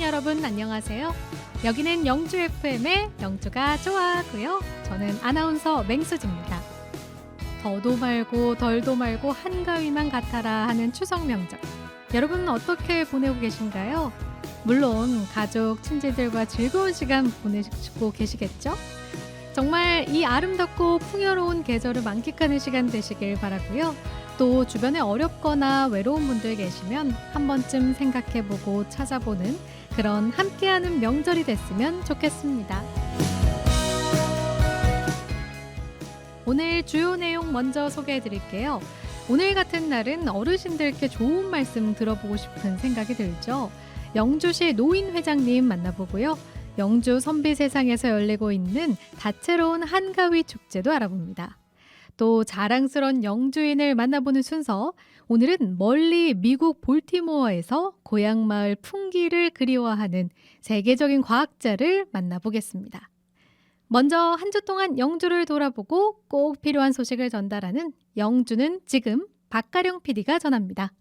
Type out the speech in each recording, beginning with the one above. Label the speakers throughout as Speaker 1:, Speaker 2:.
Speaker 1: 여러분 안녕하세요. 여기는 영주 FM의 영주가 좋아하고요. 저는 아나운서 맹수지입니다. 더도 말고 덜도 말고 한가위만 같아라 하는 추석 명절. 여러분은 어떻게 보내고 계신가요? 물론 가족, 친지들과 즐거운 시간 보내시고 계시겠죠? 정말 이 아름답고 풍요로운 계절을 만끽하는 시간 되시길 바라고요. 또 주변에 어렵거나 외로운 분들 계시면 한 번쯤 생각해보고 찾아보는 그런 함께하는 명절이 됐으면 좋겠습니다. 오늘 주요 내용 먼저 소개해드릴게요. 오늘 같은 날은 어르신들께 좋은 말씀 들어보고 싶은 생각이 들죠. 영주시 노인회장님 만나보고요. 영주 선비세상에서 열리고 있는 다채로운 한가위 축제도 알아봅니다. 또 자랑스러운 영주인을 만나보는 순서, 오늘은 멀리 미국 볼티모어에서 고향 마을 풍기를 그리워하는 세계적인 과학자를 만나보겠습니다. 먼저 한 주 동안 영주를 돌아보고 꼭 필요한 소식을 전달하는 영주는 지금 박가령 PD가 전합니다.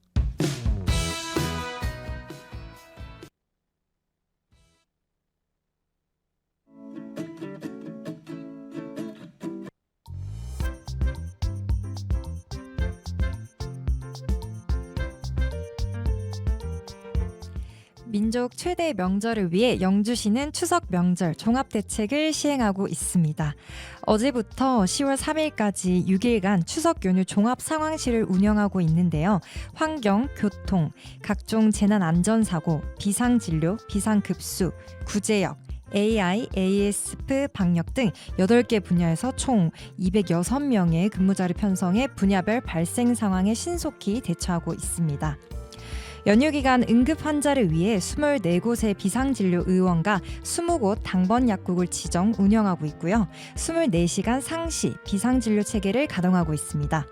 Speaker 2: 민족 최대 명절을 위해 영주시는 추석 명절 종합대책을 시행하고 있습니다. 어제부터 10월 3일까지 6일간 추석 연휴 종합 상황실을 운영하고 있는데요. 환경, 교통, 각종 재난안전사고, 비상진료, 비상급수, 구제역, AI, ASF 방역 등 8개 분야에서 총 206명의 근무자를 편성해 분야별 발생 상황에 신속히 대처하고 있습니다. 연휴 기간 응급 환자를 위해 24곳의 비상진료 의원과 20곳 당번 약국을 지정 운영하고 있고요. 24시간 상시 비상진료 체계를 가동하고 있습니다.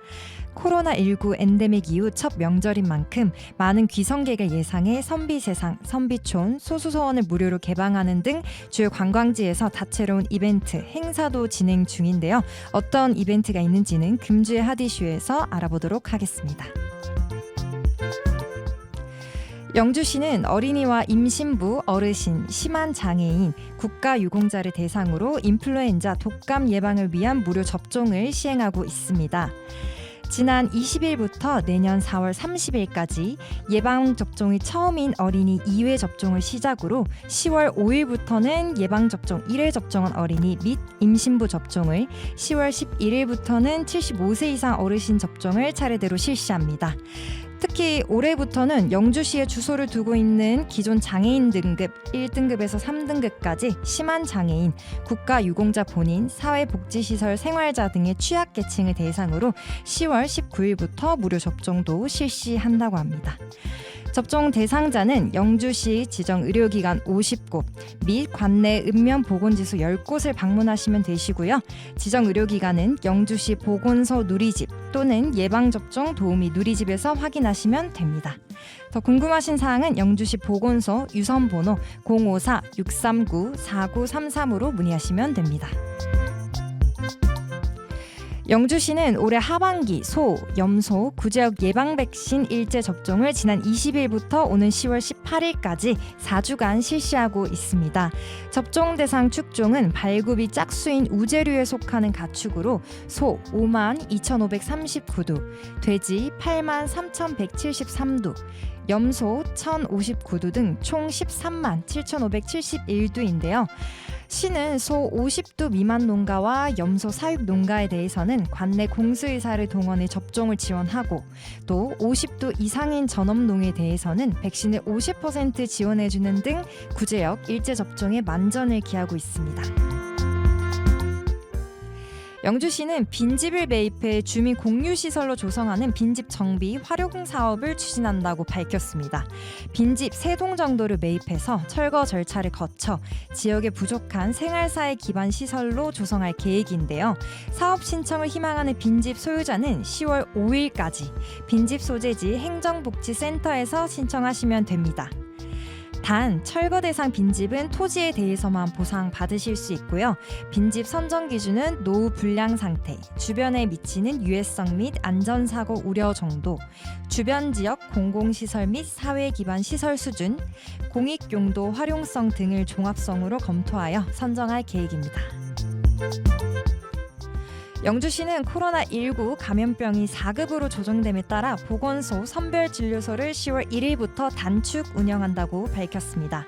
Speaker 2: 코로나19 엔데믹 이후 첫 명절인 만큼 많은 귀성객을 예상해 선비세상, 선비촌, 소수서원을 무료로 개방하는 등 주요 관광지에서 다채로운 이벤트, 행사도 진행 중인데요. 어떤 이벤트가 있는지는 금주의 핫이슈에서 알아보도록 하겠습니다. 영주시는 어린이와 임신부, 어르신, 심한 장애인, 국가유공자를 대상으로 인플루엔자 독감 예방을 위한 무료 접종을 시행하고 있습니다. 지난 20일부터 내년 4월 30일까지 예방접종이 처음인 어린이 2회 접종을 시작으로 10월 5일부터는 예방접종 1회 접종한 어린이 및 임신부 접종을, 10월 11일부터는 75세 이상 어르신 접종을 차례대로 실시합니다. 특히 올해부터는 영주시에 주소를 두고 있는 기존 장애인 등급 1등급에서 3등급까지 심한 장애인, 국가유공자 본인, 사회복지시설 생활자 등의 취약계층을 대상으로 10월 19일부터 무료 접종도 실시한다고 합니다. 접종 대상자는 영주시 지정 의료기관 50곳 및 관내 읍면보건지소 10곳을 방문하시면 되시고요. 지정 의료기관은 영주시 보건소 누리집 또는 예방접종 도우미 누리집에서 확인하시면 됩니다. 더 궁금하신 사항은 영주시 보건소 유선번호 054-639-4933으로 문의하시면 됩니다. 영주시는 올해 하반기 소, 염소, 구제역 예방 백신 일제 접종을 지난 20일부터 오는 10월 18일까지 4주간 실시하고 있습니다. 접종 대상 축종은 발굽이 짝수인 우제류에 속하는 가축으로 소 52,539두, 돼지 83,173두, 염소 1,059두 등 총 137,571두인데요. 시는 소 50두 미만 농가와 염소 사육 농가에 대해서는 관내 공수의사를 동원해 접종을 지원하고, 또 50두 이상인 전업농에 대해서는 백신을 50% 지원해주는 등 구제역 일제 접종에 만전을 기하고 있습니다. 영주시는 빈집을 매입해 주민 공유시설로 조성하는 빈집 정비 활용 사업을 추진한다고 밝혔습니다. 빈집 3동 정도를 매입해서 철거 절차를 거쳐 지역에 부족한 생활사회 기반 시설로 조성할 계획인데요. 사업 신청을 희망하는 빈집 소유자는 10월 5일까지 빈집 소재지 행정복지센터에서 신청하시면 됩니다. 단 철거 대상 빈집은 토지에 대해서만 보상받으실 수 있고요. 빈집 선정 기준은 노후 불량 상태, 주변에 미치는 유해성 및 안전사고 우려 정도, 주변 지역 공공시설 및 사회 기반 시설 수준, 공익용도 활용성 등을 종합성으로 검토하여 선정할 계획입니다. 영주시는 코로나19 감염병이 4급으로 조정됨에 따라 보건소 선별진료소를 10월 1일부터 단축 운영한다고 밝혔습니다.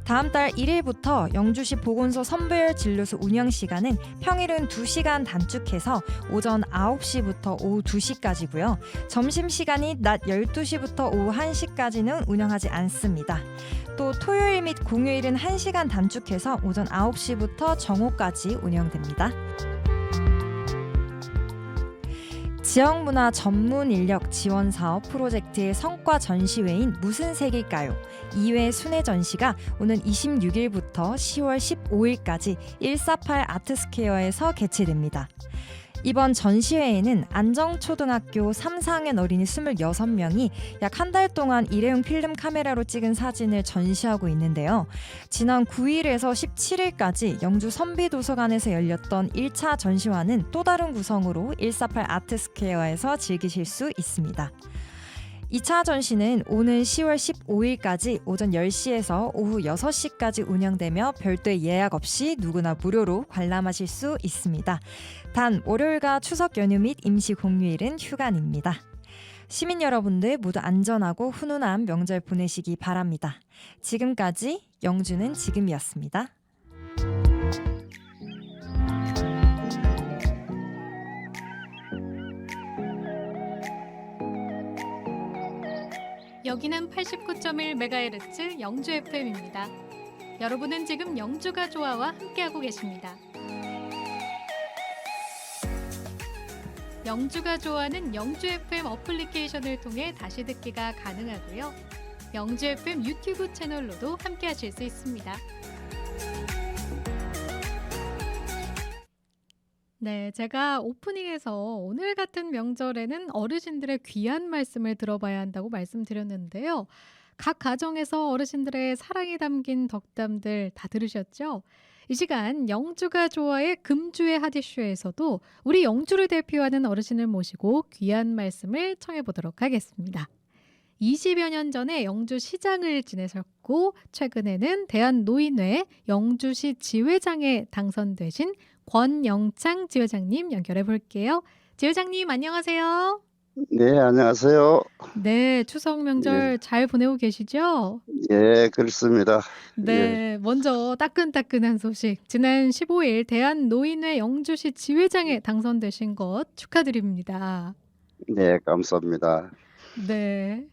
Speaker 2: 다음 달 1일부터 영주시 보건소 선별진료소 운영 시간은 평일은 2시간 단축해서 오전 9시부터 오후 2시까지고요. 점심시간이 낮 12시부터 오후 1시까지는 운영하지 않습니다. 또 토요일 및 공휴일은 1시간 단축해서 오전 9시부터 정오까지 운영됩니다. 지역문화 전문 인력 지원 사업 프로젝트의 성과 전시회인 무슨 색일까요? 2회 순회 전시가 오는 26일부터 10월 15일까지 148 아트스퀘어에서 개최됩니다. 이번 전시회에는 안정초등학교 3, 4학년 어린이 26명이 약 한 달 동안 일회용 필름 카메라로 찍은 사진을 전시하고 있는데요. 지난 9일에서 17일까지 영주 선비도서관에서 열렸던 1차 전시와는 또 다른 구성으로 148 아트스퀘어에서 즐기실 수 있습니다. 2차 전시는 오는 10월 15일까지 오전 10시에서 오후 6시까지 운영되며 별도의 예약 없이 누구나 무료로 관람하실 수 있습니다. 단 월요일과 추석 연휴 및 임시 공휴일은 휴관입니다. 시민 여러분들 모두 안전하고 훈훈한 명절 보내시기 바랍니다. 지금까지 영주는 지금이었습니다.
Speaker 1: 여기는 89.1MHz 영주 FM입니다. 여러분은 지금 영주가 좋아와 함께하고 계십니다. 영주가 좋아는 영주 FM 어플리케이션을 통해 다시 듣기가 가능하고요. 영주 FM 유튜브 채널로도 함께하실 수 있습니다. 네, 제가 오프닝에서 오늘 같은 명절에는 어르신들의 귀한 말씀을 들어봐야 한다고 말씀드렸는데요. 각 가정에서 어르신들의 사랑이 담긴 덕담들 다 들으셨죠? 이 시간 영주가 좋아의 금주의 핫이슈에서도 우리 영주를 대표하는 어르신을 모시고 귀한 말씀을 청해보도록 하겠습니다. 20여 년 전에 영주시장을 지내셨고 최근에는 대한노인회 영주시 지회장에 당선되신 권영창 지회장님 연결해 볼게요. 지회장님 안녕하세요.
Speaker 3: 네, 안녕하세요.
Speaker 1: 네, 추석 명절 잘 보내고 계시죠?
Speaker 3: 예, 그렇습니다.
Speaker 1: 네, 먼저 따끈따끈한 소식. 지난 15일 대한노인회 영주시 지회장에 당선되신 것 축하드립니다.
Speaker 3: 네, 감사합니다.
Speaker 1: 네.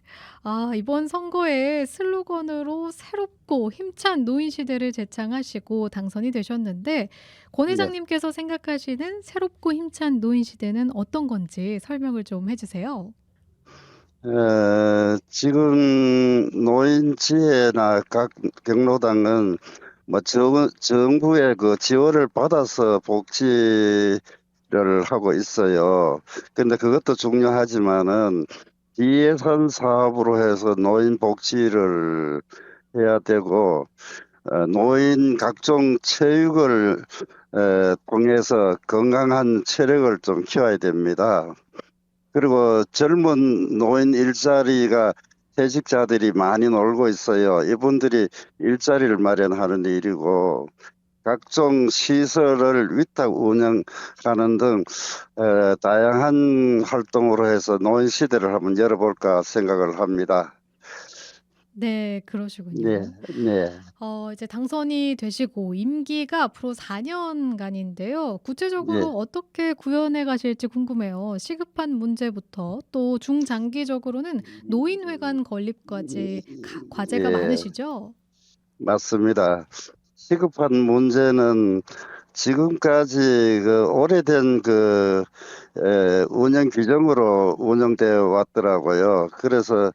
Speaker 1: 이번 선거에 슬로건으로 새롭고 힘찬 노인 시대를 제창하시고 당선이 되셨는데 권
Speaker 3: 네.
Speaker 1: 회장님께서 생각하시는 새롭고 힘찬 노인 시대는 어떤 건지 설명을 좀 해주세요.
Speaker 3: 지금 노인지회나 각 경로당은 뭐 정부의 그 지원을 받아서 복지를 하고 있어요. 근데 그것도 중요하지만은 비예산 사업으로 해서 노인 복지를 해야 되고 노인 각종 체육을 통해서 건강한 체력을 좀 키워야 됩니다. 그리고 젊은 노인 일자리가 퇴직자들이 많이 놀고 있어요. 이분들이 일자리를 마련하는 일이고 각종 시설을 위탁 운영하는 등 다양한 활동으로 해서 노인 시대를 한번 열어볼까 생각을 합니다.
Speaker 1: 네, 그러시군요.
Speaker 3: 네, 네.
Speaker 1: 이제 당선이 되시고 임기가 앞으로 4년간인데요. 구체적으로
Speaker 3: 네.
Speaker 1: 어떻게 구현해 가실지 궁금해요. 시급한 문제부터 또 중장기적으로는 노인회관 건립까지 과제가
Speaker 3: 예.
Speaker 1: 많으시죠?
Speaker 3: 맞습니다. 시급한 문제는 지금까지 그 오래된 그 운영 규정으로 운영되어 왔더라고요. 그래서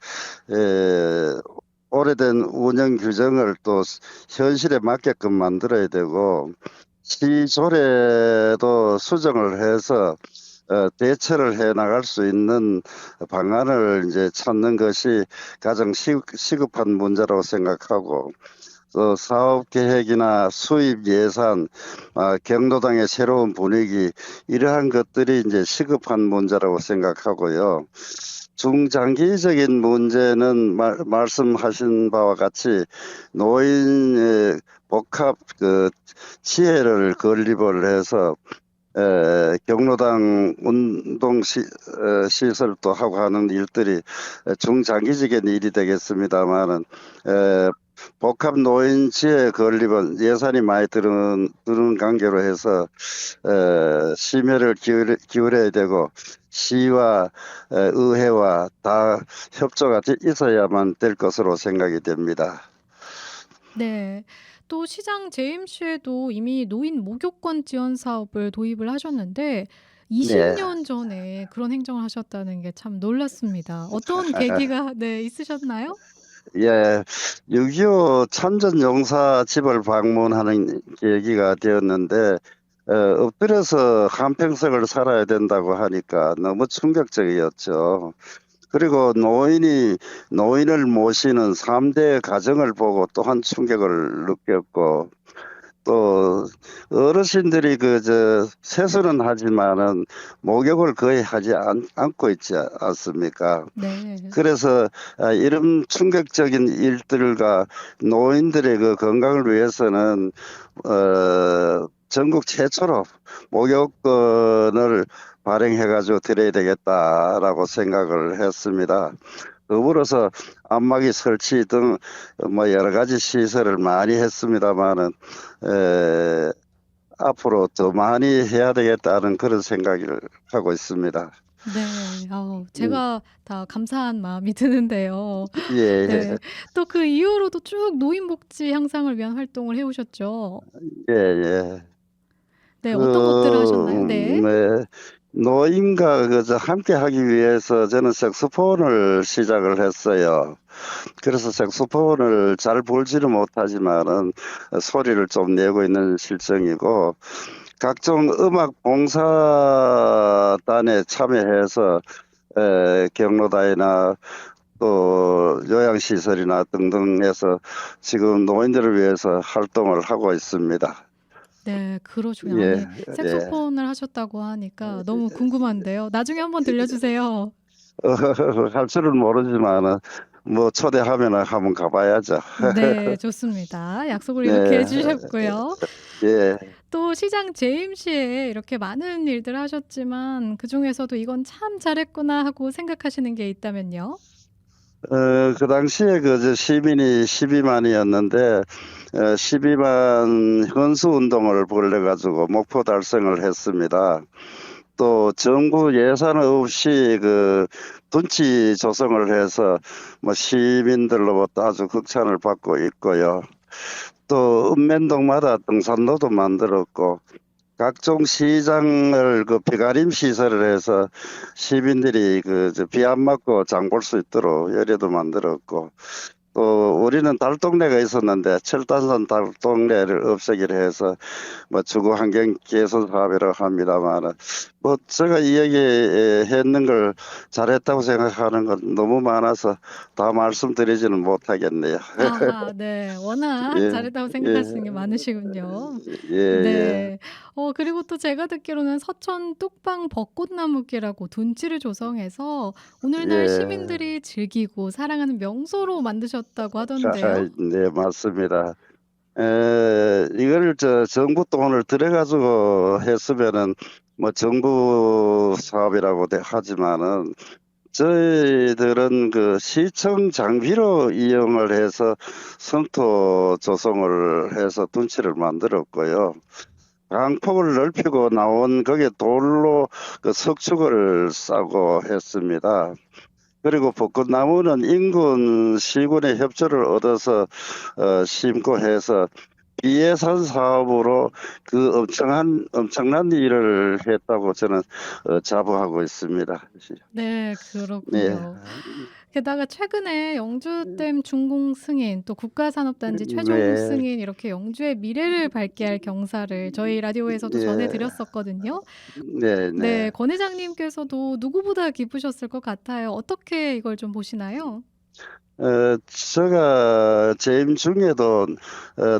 Speaker 3: 오래된 운영 규정을 또 현실에 맞게끔 만들어야 되고 시조례도 수정을 해서 대처를 해 나갈 수 있는 방안을 이제 찾는 것이 가장 시급한 문제라고 생각하고, 또 사업 계획이나 수입 예산, 경로당의 새로운 분위기, 이러한 것들이 이제 시급한 문제라고 생각하고요. 중장기적인 문제는 말씀하신 바와 같이 노인의 복합 지혜를 건립을 해서 경로당 운동 시설도 하고 하는 일들이 중장기적인 일이 되겠습니다만은, 복합 노인 지혜 건립은 예산이 많이 드는 관계로 해서 심혈을 기울여야 되고, 시와 의회와 다 협조가 있어야만 될 것으로 생각이 됩니다.
Speaker 1: 네. 또 시장 재임시에도 이미 노인 목요권 지원 사업을 도입을 하셨는데
Speaker 3: 네.
Speaker 1: 20년 전에 그런 행정을 하셨다는 게 참 놀랐습니다. 어떤 계기가 네, 있으셨나요?
Speaker 3: 예, 6.25 참전용사 집을 방문하는 계기가 되었는데, 엎드려서 한평생을 살아야 된다고 하니까 너무 충격적이었죠. 그리고 노인을 모시는 3대 가정을 보고 또한 충격을 느꼈고, 또 어르신들이 세수는 하지만은 목욕을 거의 하지 않고 있지 않습니까?
Speaker 1: 네.
Speaker 3: 그래서 이런 충격적인 일들과 노인들의 그 건강을 위해서는 전국 최초로 목욕권을 발행해가지고 드려야 되겠다라고 생각을 했습니다. 더불어서 안마기 설치 등 뭐 여러 가지 시설을 많이 했습니다만은, 앞으로 더 많이 해야 되겠다는 그런 생각을 하고 있습니다.
Speaker 1: 네. 제가 다 감사한 마음이 드는데요.
Speaker 3: 예,
Speaker 1: 네. 또 그 이후로도 쭉 노인 복지 향상을 위한 활동을 해 오셨죠?
Speaker 3: 예, 예.
Speaker 1: 네. 어떤 것들을 하셨나요? 네.
Speaker 3: 네. 노인과 함께 하기 위해서 저는 색소폰을 시작을 했어요. 그래서 색소폰을 잘 불지는 못하지만은 소리를 좀 내고 있는 실정이고, 각종 음악 봉사단에 참여해서 경로당이나 또 요양시설이나 등등에서 지금 노인들을 위해서 활동을 하고 있습니다.
Speaker 1: 네. 그러시군요.
Speaker 3: 예,
Speaker 1: 아니 색소폰을 하셨다고 하니까 너무 궁금한데요. 나중에 한번 들려주세요.
Speaker 3: 할 줄은 모르지만은 뭐 초대하면 한번 가봐야죠.
Speaker 1: 네. 좋습니다. 약속을 이렇게
Speaker 3: 네,
Speaker 1: 해 주셨고요.
Speaker 3: 예.
Speaker 1: 또 시장 재임 시에 이렇게 많은 일들을 하셨지만 그중에서도 '이건 참 잘했구나.' 하고 생각하시는 게 있다면요?
Speaker 3: 그 당시에 시민이 12만이었는데 12만 현수 운동을 벌여가지고 목표 달성을 했습니다. 또 정부 예산 없이 둔치 조성을 해서 뭐 시민들로부터 아주 극찬을 받고 있고요. 또 읍면동마다 등산로도 만들었고, 각종 시장을 비가림 시설을 해서 시민들이 비 안 맞고 장 볼 수 있도록 여리도 만들었고, 또 우리는 달동네가 있었는데 철단선 달동네를 없애기로 해서 뭐 주거 환경 개선 사업이라고 합니다만, 뭐 제가 이야기했는 걸 잘했다고 생각하는 건 너무 많아서 다 말씀드리지는 못하겠네요.
Speaker 1: 아하 네. 워낙
Speaker 3: 예,
Speaker 1: 잘했다고
Speaker 3: 예,
Speaker 1: 생각하시는 게 많으시군요.
Speaker 3: 예, 예.
Speaker 1: 네. 그리고 또 제가 듣기로는 서천 뚝방 벚꽃나무길하고 둔치를 조성해서 오늘날
Speaker 3: 예.
Speaker 1: 시민들이 즐기고 사랑하는 명소로 만드셨다고 하던데요.
Speaker 3: 네, 맞습니다. 이걸 정부 돈을 들여가지고 했으면은 뭐 정부 사업이라고 하지만은, 저희들은 시청 장비로 이용을 해서 성토 조성을 해서 둔치를 만들었고요. 강폭을 넓히고 나온 거기에 돌로 석축을 싸고 했습니다. 그리고 벚꽃나무는 인근 시군의 협조를 얻어서 심고 해서 비예산 사업으로 엄청난 일을 했다고 저는 자부하고 있습니다.
Speaker 1: 네.
Speaker 3: 네.
Speaker 1: 그렇군요. 게다가 최근에 영주댐 준공 승인, 또 국가산업단지 최종
Speaker 3: 네,
Speaker 1: 승인 이렇게 영주의 미래를 밝게 할 경사를 저희 라디오에서도
Speaker 3: 예,
Speaker 1: 전해드렸었거든요.
Speaker 3: 네,
Speaker 1: 네,
Speaker 3: 네.
Speaker 1: 권 회장님께서도 누구보다 기쁘셨을 것 같아요. 어떻게 이걸 좀 보시나요?
Speaker 3: 제가 재임 중에도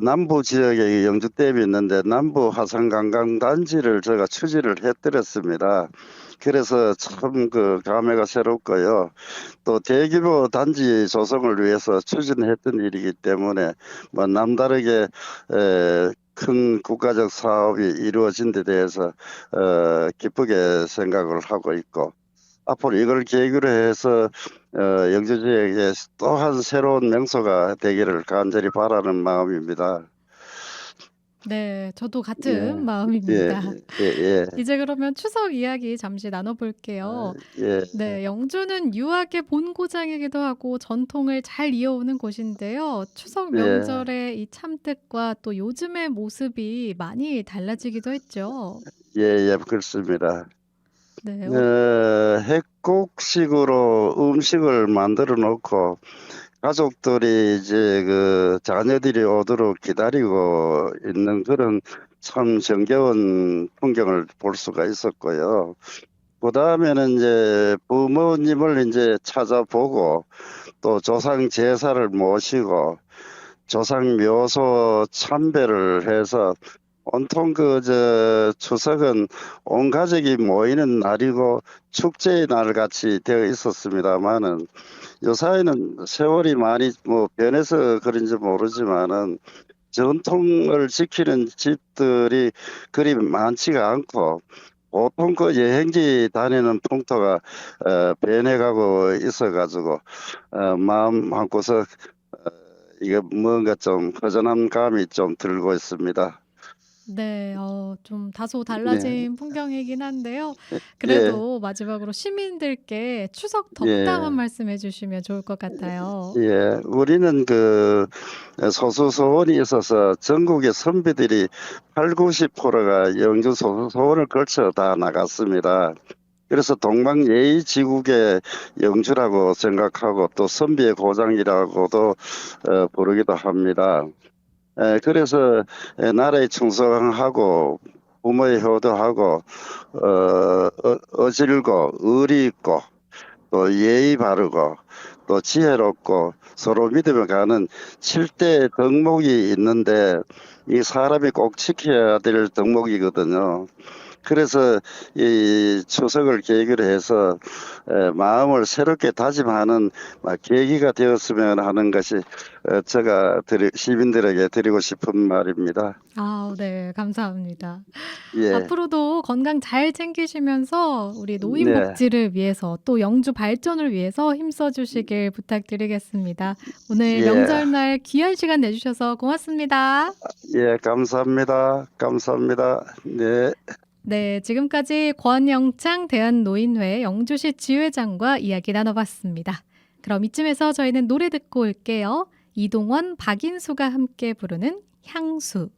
Speaker 3: 남부 지역에 영주댐이 있는데 남부 화산관광단지를 제가 추진을 해드렸습니다. 그래서 참 그 감회가 새롭고요. 또 대규모 단지 조성을 위해서 추진했던 일이기 때문에 뭐 남다르게 큰 국가적 사업이 이루어진 데 대해서 기쁘게 생각을 하고 있고 앞으로 이걸 계기로 해서 영주 지역에 또 한 새로운 명소가 되기를 간절히 바라는 마음입니다.
Speaker 1: 네, 저도 같은
Speaker 3: 예, 예,
Speaker 1: 마음입니다.
Speaker 3: 예, 예,
Speaker 1: 이제 그러면 추석 이야기 잠시
Speaker 3: 아,
Speaker 1: 나눠볼게요.
Speaker 3: 예,
Speaker 1: 네, 영주는 유학의 본고장이기도 하고 전통을 잘 이어오는 곳인데요. 추석
Speaker 3: 예,
Speaker 1: 명절에 이 참뜻과 또 요즘의 모습이 많이 달라지기도 했죠.
Speaker 3: 예, 예, 그렇습니다.
Speaker 1: 네,
Speaker 3: 핵국식으로 음식을 만들어 놓고 가족들이 이제 그 자녀들이 오도록 기다리고 있는 그런 참 정겨운 풍경을 볼 수가 있었고요. 그 다음에는 이제 부모님을 이제 찾아보고 또 조상 제사를 모시고 조상 묘소 참배를 해서 온통 추석은 온 가족이 모이는 날이고 축제의 날 같이 되어 있었습니다만은 요사이는 세월이 많이 뭐 변해서 그런지 모르지만은 전통을 지키는 집들이 그리 많지가 않고 보통 그 여행지 다니는 풍토가 변해가고 있어가지고 마음 한구석 이게 뭔가 좀 허전한 감이 좀 들고 있습니다.
Speaker 1: 네, 좀 다소
Speaker 3: 네,
Speaker 1: 달라진 풍경이긴 한데요.
Speaker 3: 예,
Speaker 1: 그래도 마지막으로 시민들께 추석 덕담 한
Speaker 3: 예.
Speaker 1: 말씀 해주시면 좋을 것 같아요.
Speaker 3: 예, 우리는 그 소수소원이 있어서 전국의 선비들이 8, 90%가 영주 소수소원을 걸쳐 다 나갔습니다. 그래서 동방예의지국의 영주라고 생각하고 또 선비의 고장이라고도 부르기도 합니다. 그래서 나라에 충성하고 부모에 효도하고 어질고 의리 있고 또 예의 바르고 또 지혜롭고 서로 믿으며 가는 7대 덕목이 있는데 이 사람이 꼭 지켜야 될 덕목이거든요. 그래서 이 추석을 계기로 해서 마음을 새롭게 다짐하는 계기가 되었으면 하는 것이 제가 시민들에게 드리고 싶은 말입니다.
Speaker 1: 아, 네, 감사합니다.
Speaker 3: 예,
Speaker 1: 앞으로도 건강 잘 챙기시면서 우리 노인
Speaker 3: 네,
Speaker 1: 복지를 위해서 또 영주 발전을 위해서 힘써 주시길 부탁드리겠습니다. 오늘
Speaker 3: 예,
Speaker 1: 명절날 귀한 시간 내주셔서 고맙습니다.
Speaker 3: 예, 감사합니다. 감사합니다. 네.
Speaker 1: 네, 지금까지 권영창 대한노인회 영주시 지회장과 이야기 나눠봤습니다. 그럼 이쯤에서 저희는 노래 듣고 올게요. 이동원, 박인수가 함께 부르는 향수.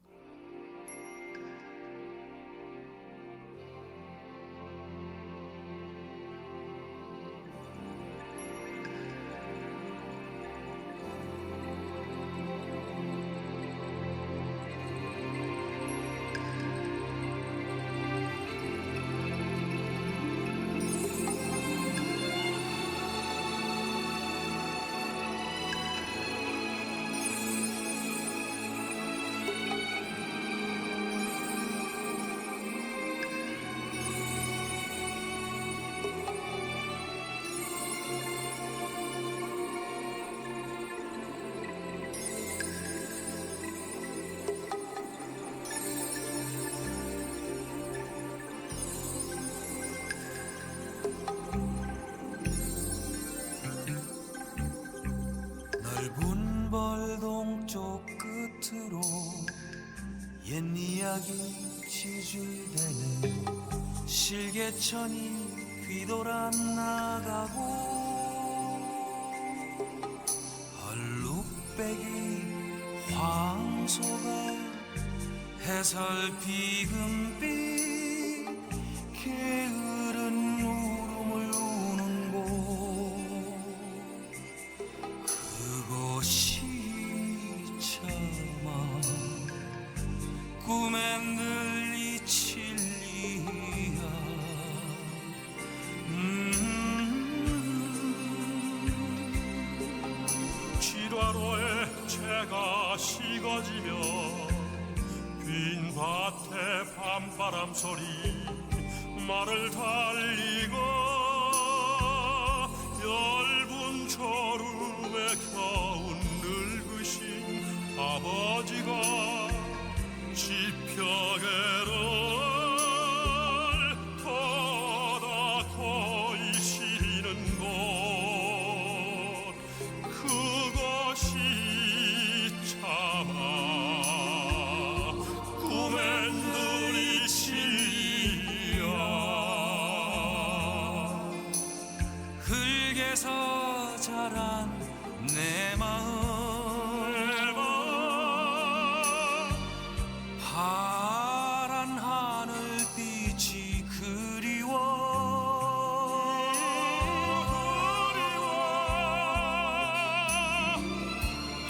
Speaker 4: 넓은 벌동 쪽 끝으로 옛 이야기 지줄대는 실개천이 뒤돌아 나가고 얼룩배기 황소가 해설비금빛 게으른 울음을 우는 곳
Speaker 5: 바람 소리 말을 달리고 얇은 졸음에 겨운 늙으신 아버지가 지평에를 걷다 거이시는 곳 그것이 참아 꿈엔 눈이시여
Speaker 4: 흙에서 자란 내 마음 파란 하늘빛이 그리워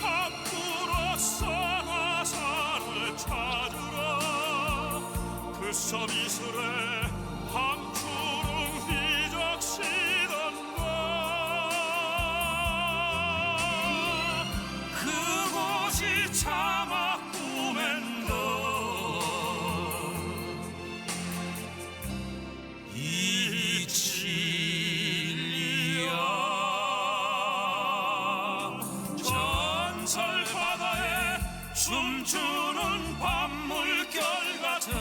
Speaker 5: 밖으로서 나사를 찾으러 그 서비스레 함초롱 휘적시던가
Speaker 4: 그곳이 차마 꿈엔 이 진리야 전설 바다에 춤추는 밤물결 같은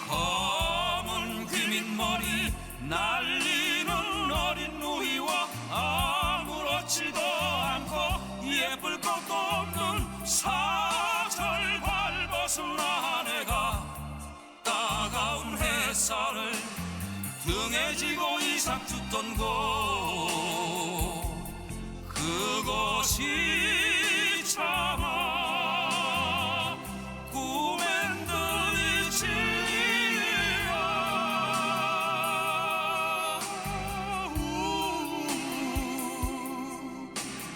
Speaker 4: 검은 귀밑머리 날리는 어린 누이와 아무렇지도 않고 예쁠 것도 없는 사절 발벗은 아내가 따가운 햇살을 등에 지고 이삭 tus던 곳 그것이 참아 꿈엔 들이 진리야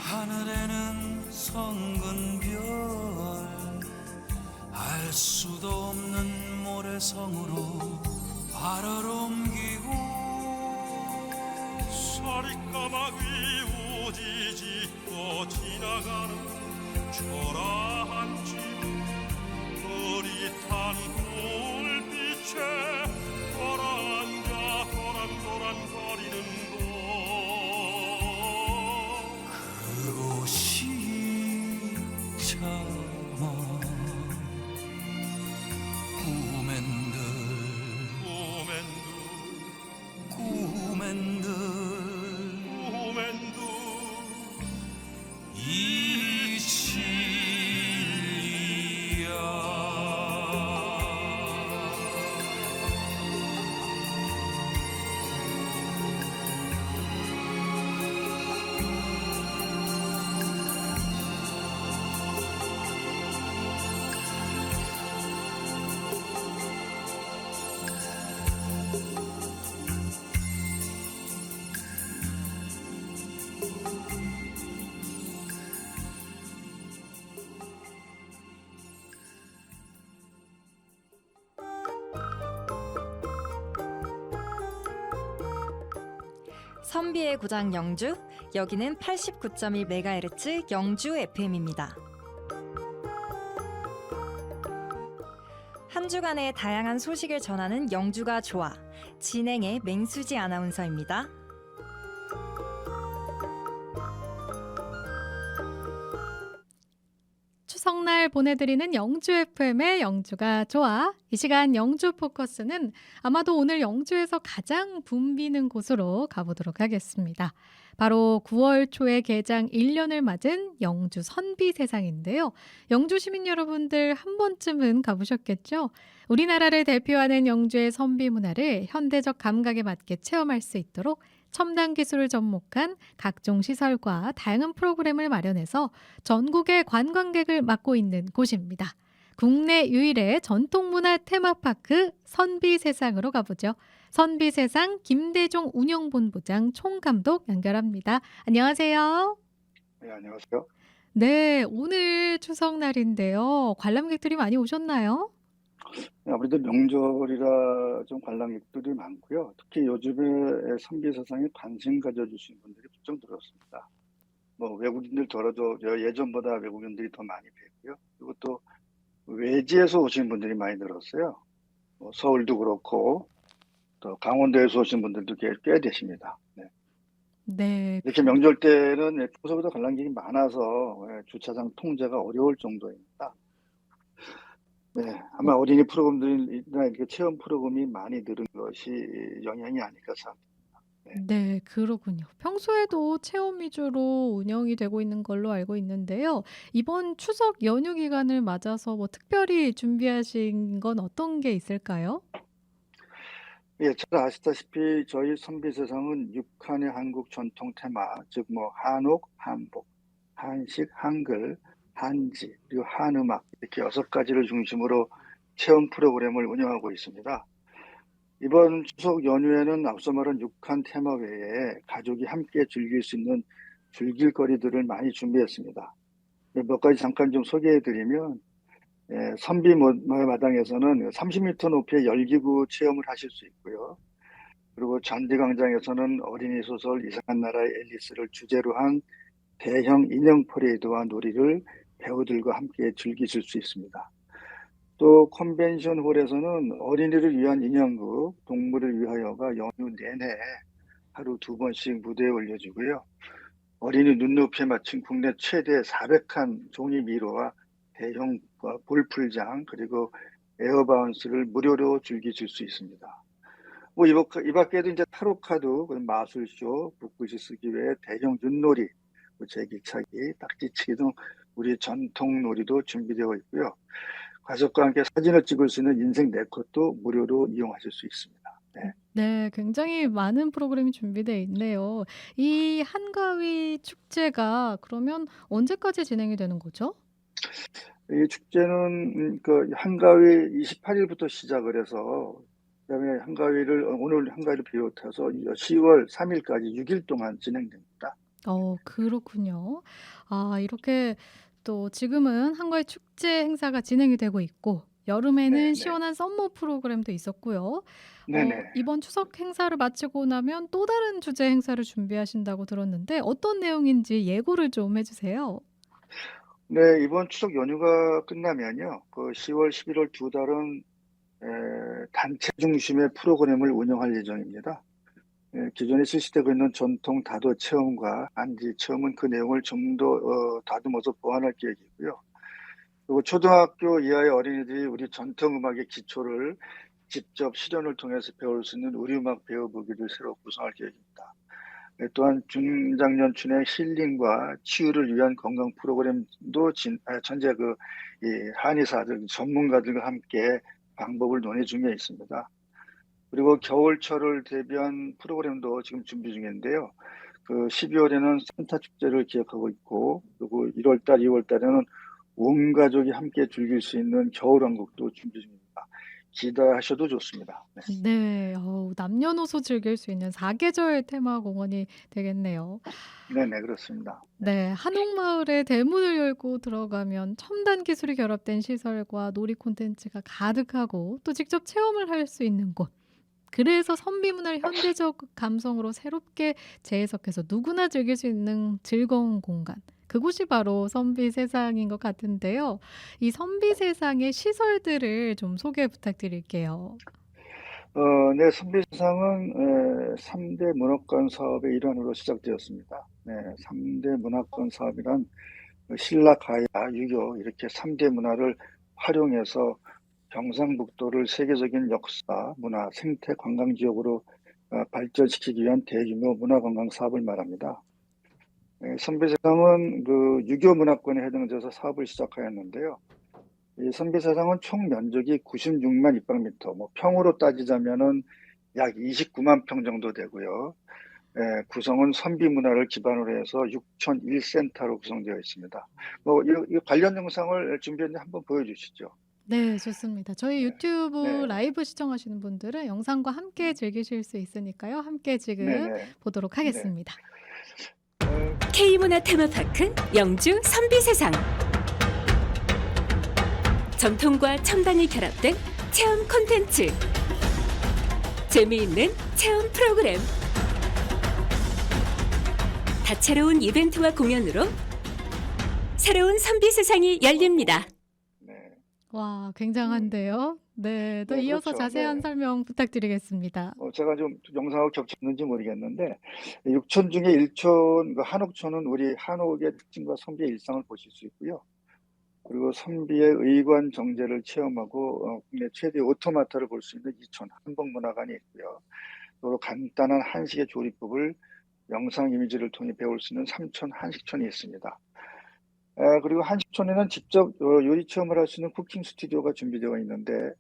Speaker 4: 하늘에는 성근 별 알 수도 없는 모래성으로 발을 옮기고
Speaker 5: 서리까마귀 우지짓고 지나가는 초라한 집 흐릿한 불빛에 돌아앉아 도란도란거리는 곳
Speaker 4: 그곳이 참아 꿈엔들 꿈엔들 이
Speaker 2: 선비의 고장 영주, 여기는 89.1MHz 영주 FM입니다. 한 주간의 다양한 소식을 전하는 영주가 좋아, 진행의 맹수지 아나운서입니다.
Speaker 1: 추석날 보내드리는 영주 FM의 영주가 좋아. 이 시간 영주 포커스는 아마도 오늘 영주에서 가장 붐비는 곳으로 가보도록 하겠습니다. 바로 9월 초에 개장 1년을 맞은 영주 선비세상인데요. 영주 시민 여러분들 한 번쯤은 가보셨겠죠? 우리나라를 대표하는 영주의 선비 문화를 현대적 감각에 맞게 체험할 수 있도록 첨단 기술을 접목한 각종 시설과 다양한 프로그램을 마련해서 전국의 관광객을 맡고 있는 곳입니다. 국내 유일의 전통문화 테마파크 선비세상으로 가보죠. 선비세상 김대종 운영본부장 총감독 연결합니다. 안녕하세요.
Speaker 6: 네, 안녕하세요.
Speaker 1: 네, 오늘 추석날인데요. 관람객들이 많이 오셨나요?
Speaker 6: 네, 아무래도 명절이라 좀 관람객들이 많고요. 특히 요즘에 선비세상에 관심 가져주신 분들이 부쩍 늘었습니다. 뭐 외국인들 더라도 예전보다 외국인들이 더 많이 뵙고요. 그리고 또 외지에서 오신 분들이 많이 늘었어요. 서울도 그렇고 또 강원도에서 오신 분들도 꽤 되십니다. 네.
Speaker 1: 네.
Speaker 6: 이렇게 명절 때는 평소보다 관람객이 많아서 주차장 통제가 어려울 정도입니다. 네, 아마 어린이 프로그램들이나 이렇게 체험 프로그램이 많이 늘은 것이 영향이 아닐까 생각합니다.
Speaker 1: 네, 그러군요. 평소에도 체험 위주로 운영이 되고 있는 걸로 알고 있는데요. 이번 추석 연휴 기간을 맞아서 뭐 특별히 준비하신 건 어떤 게 있을까요?
Speaker 6: 예, 잘 아시다시피 저희 선비세상은 6한의 한국 전통 테마, 즉 뭐 한옥, 한복, 한식, 한글, 한지, 그리고 한음악 이렇게 6가지를 중심으로 체험 프로그램을 운영하고 있습니다. 이번 추석 연휴에는 앞서 말한 6한 테마 외에 가족이 함께 즐길 수 있는 즐길거리들을 많이 준비했습니다. 몇 가지 잠깐 좀 소개해드리면 선비마당에서는 30m 높이의 열기구 체험을 하실 수 있고요. 그리고 잔디광장에서는 어린이 소설 이상한 나라의 앨리스를 주제로 한 대형 인형 퍼레이드와 놀이를 배우들과 함께 즐기실 수 있습니다. 또 컨벤션 홀에서는 어린이를 위한 인형극 동물을 위하여가 연휴 내내 하루 2번씩 무대에 올려주고요. 어린이 눈높이에 맞춘 국내 최대 400칸 종이 미로와 대형 볼풀장 그리고 에어바운스를 무료로 즐기실 수 있습니다. 뭐 이 밖에도 이제 타로 카드, 마술쇼, 붓글씨 쓰기 외에 대형 윷놀이, 제기차기, 딱지치기 등 우리 전통 놀이도 준비되어 있고요. 가족과 함께 사진을 찍을 수 있는 인생 네컷도 무료로 이용하실 수 있습니다. 네.
Speaker 1: 네, 굉장히 많은 프로그램이 준비되어 있네요. 이 한가위 축제가 그러면 언제까지 진행이 되는 거죠?
Speaker 6: 이 축제는 그 한가위 28일부터 시작을 해서 그다음에 오늘 한가위를 비롯해서 10월 3일까지 6일 동안 진행됩니다.
Speaker 1: 그렇군요. 아, 이렇게 또 지금은 한가위 축제 행사가 진행이 되고 있고 여름에는
Speaker 6: 네, 네.
Speaker 1: 시원한 썸머 프로그램도 있었고요.
Speaker 6: 네네.
Speaker 1: 이번 추석 행사를 마치고 나면 또 다른 주제 행사를 준비하신다고 들었는데 어떤 내용인지 예고를 좀 해주세요.
Speaker 6: 네, 이번 추석 연휴가 끝나면요. 그 10월, 11월 2달은 단체 중심의 프로그램을 운영할 예정입니다. 기존에 실시되고 있는 전통 다도 체험과 한지 체험은 그 내용을 좀 더 다듬어서 보완할 계획이고요. 그리고 초등학교 이하의 어린이들이 우리 전통 음악의 기초를 직접 실연을 통해서 배울 수 있는 우리음악 배워보기를 새로 구성할 계획입니다. 또한 중장년층의 힐링과 치유를 위한 건강 프로그램도 현재 이 한의사들, 전문가들과 함께 방법을 논의 중에 있습니다. 그리고 겨울철을 대비한 프로그램도 지금 준비 중인데요. 그 12월에는 산타 축제를 기획하고 있고, 그리고 1월달, 2월달에는 온 가족이 함께 즐길 수 있는 겨울왕국도 준비 중입니다. 기대하셔도 좋습니다. 네.
Speaker 1: 네, 남녀노소 즐길 수 있는 4계절 테마 공원이 되겠네요.
Speaker 6: 네네, 그렇습니다.
Speaker 1: 네, 한옥마을에 대문을 열고 들어가면 첨단 기술이 결합된 시설과 놀이 콘텐츠가 가득하고 또 직접 체험을 할 수 있는 곳. 그래서 선비문화를 현대적 감성으로 새롭게 재해석해서 누구나 즐길 수 있는 즐거운 공간. 그곳이 바로 선비세상인 것 같은데요. 이 선비세상의 시설들을 좀 소개 부탁드릴게요.
Speaker 6: 네, 선비세상은 3대 문화권 사업의 일환으로 시작되었습니다. 네, 3대 문화권 사업이란 신라, 가야, 유교 이렇게 3대 문화를 활용해서 경상북도를 세계적인 역사, 문화, 생태 관광 지역으로 발전시키기 위한 대규모 문화관광 사업을 말합니다. 선비세상은 그 유교 문화권에 해당돼서 사업을 시작하였는데요. 이 선비세상은 총 면적이 96만 입방미터, 뭐 평으로 따지자면은 약 29만 평 정도 되고요. 구성은 선비 문화를 기반으로 해서 6,001센터로 구성되어 있습니다. 뭐 이 관련 영상을 준비했는데 한번 보여주시죠.
Speaker 1: 네, 좋습니다. 저희 유튜브
Speaker 6: 네.
Speaker 1: 라이브 시청하시는 분들은 영상과 함께 즐기실 수 있으니까요. 함께 지금
Speaker 6: 네네.
Speaker 1: 보도록 하겠습니다.
Speaker 7: K문화 테마파크 영주 선비세상. 전통과 첨단이 결합된 체험 콘텐츠. 재미있는 체험 프로그램. 다채로운 이벤트와 공연으로 새로운 선비세상이 열립니다.
Speaker 6: 네.
Speaker 1: 와, 굉장한데요. 네, 또
Speaker 6: 네,
Speaker 1: 이어서
Speaker 6: 그렇죠.
Speaker 1: 자세한
Speaker 6: 네.
Speaker 1: 설명 부탁드리겠습니다.
Speaker 6: 제가 좀 영상하고 겹쳤는지 모르겠는데 6촌 중에 1촌 그 한옥촌은 우리 한옥의 특징과 선비의 일상을 보실 수 있고요. 그리고 선비의 의관 정제를 체험하고 국내 최대 오토마타를 볼 수 있는 2촌 한복문화관이 있고요. 또 간단한 한식의 조리법을 영상 이미지를 통해 배울 수 있는 3촌 한식촌이 있습니다. 그리고 한식촌에는 직접 요리 체험을 할 수 있는 쿠킹 스튜디오가 준비되어 있는데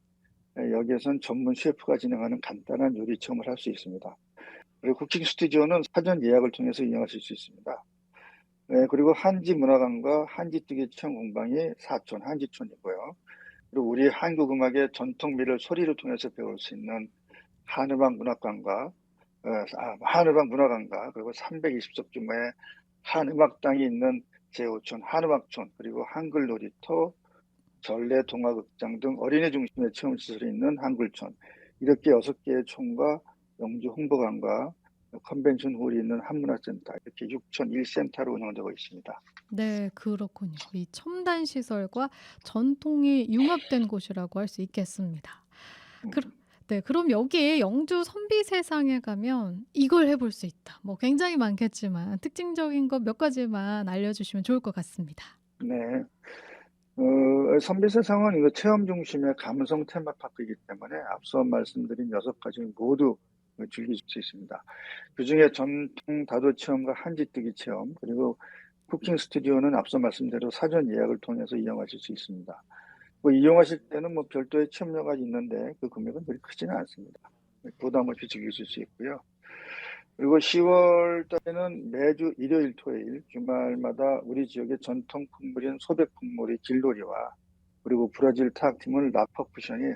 Speaker 6: 여기에선 전문 셰프가 진행하는 간단한 요리 체험을 할 수 있습니다. 그리고 쿠킹 스튜디오는 사전 예약을 통해서 이용하실 수 있습니다. 그리고 한지 문화관과 한지뜨기 체험 공방이 4촌 한지촌이고요. 그리고 우리 한국 음악의 전통미를 소리를 통해서 배울 수 있는 한음악 문화관과 한음악 문화관과 그리고 320석 규모의 한음악당이 있는 제5촌 한음악촌, 그리고 한글 놀이터, 전래 동화극장 등 어린이 중심의 체험 시설이 있는 한글촌, 이렇게 6개의 촌과 영주 홍보관과 컨벤션 홀이 있는 한문화센터, 이렇게 6촌 1센터로 운영되고 있습니다.
Speaker 1: 네, 그렇군요. 이 첨단 시설과 전통이 융합된 곳이라고 할 수 있겠습니다. 그럼 네, 그럼 여기에 영주 선비세상에 가면 이걸 해볼 수 있다. 뭐 굉장히 많겠지만 특징적인 것 몇 가지만 알려주시면 좋을 것 같습니다.
Speaker 6: 네. 선비세상은 이거 체험 중심의 감성 테마파크이기 때문에 앞서 말씀드린 6가지 모두 즐길 수 있습니다. 그중에 전통 다도 체험과 한지뜨기 체험, 그리고 쿠킹 스튜디오는 앞서 말씀대로 사전 예약을 통해서 이용하실 수 있습니다. 이용하실 때는 별도의 체험료가 있는데 그 금액은 그리 크지는 않습니다. 부담 없이 즐기실 수 있고요. 그리고 10월 달에는 매주 일요일, 토요일, 주말마다 우리 지역의 전통 풍물인 소백 풍물의 길놀이와 그리고 브라질 타악팀은 라퍼쿠션이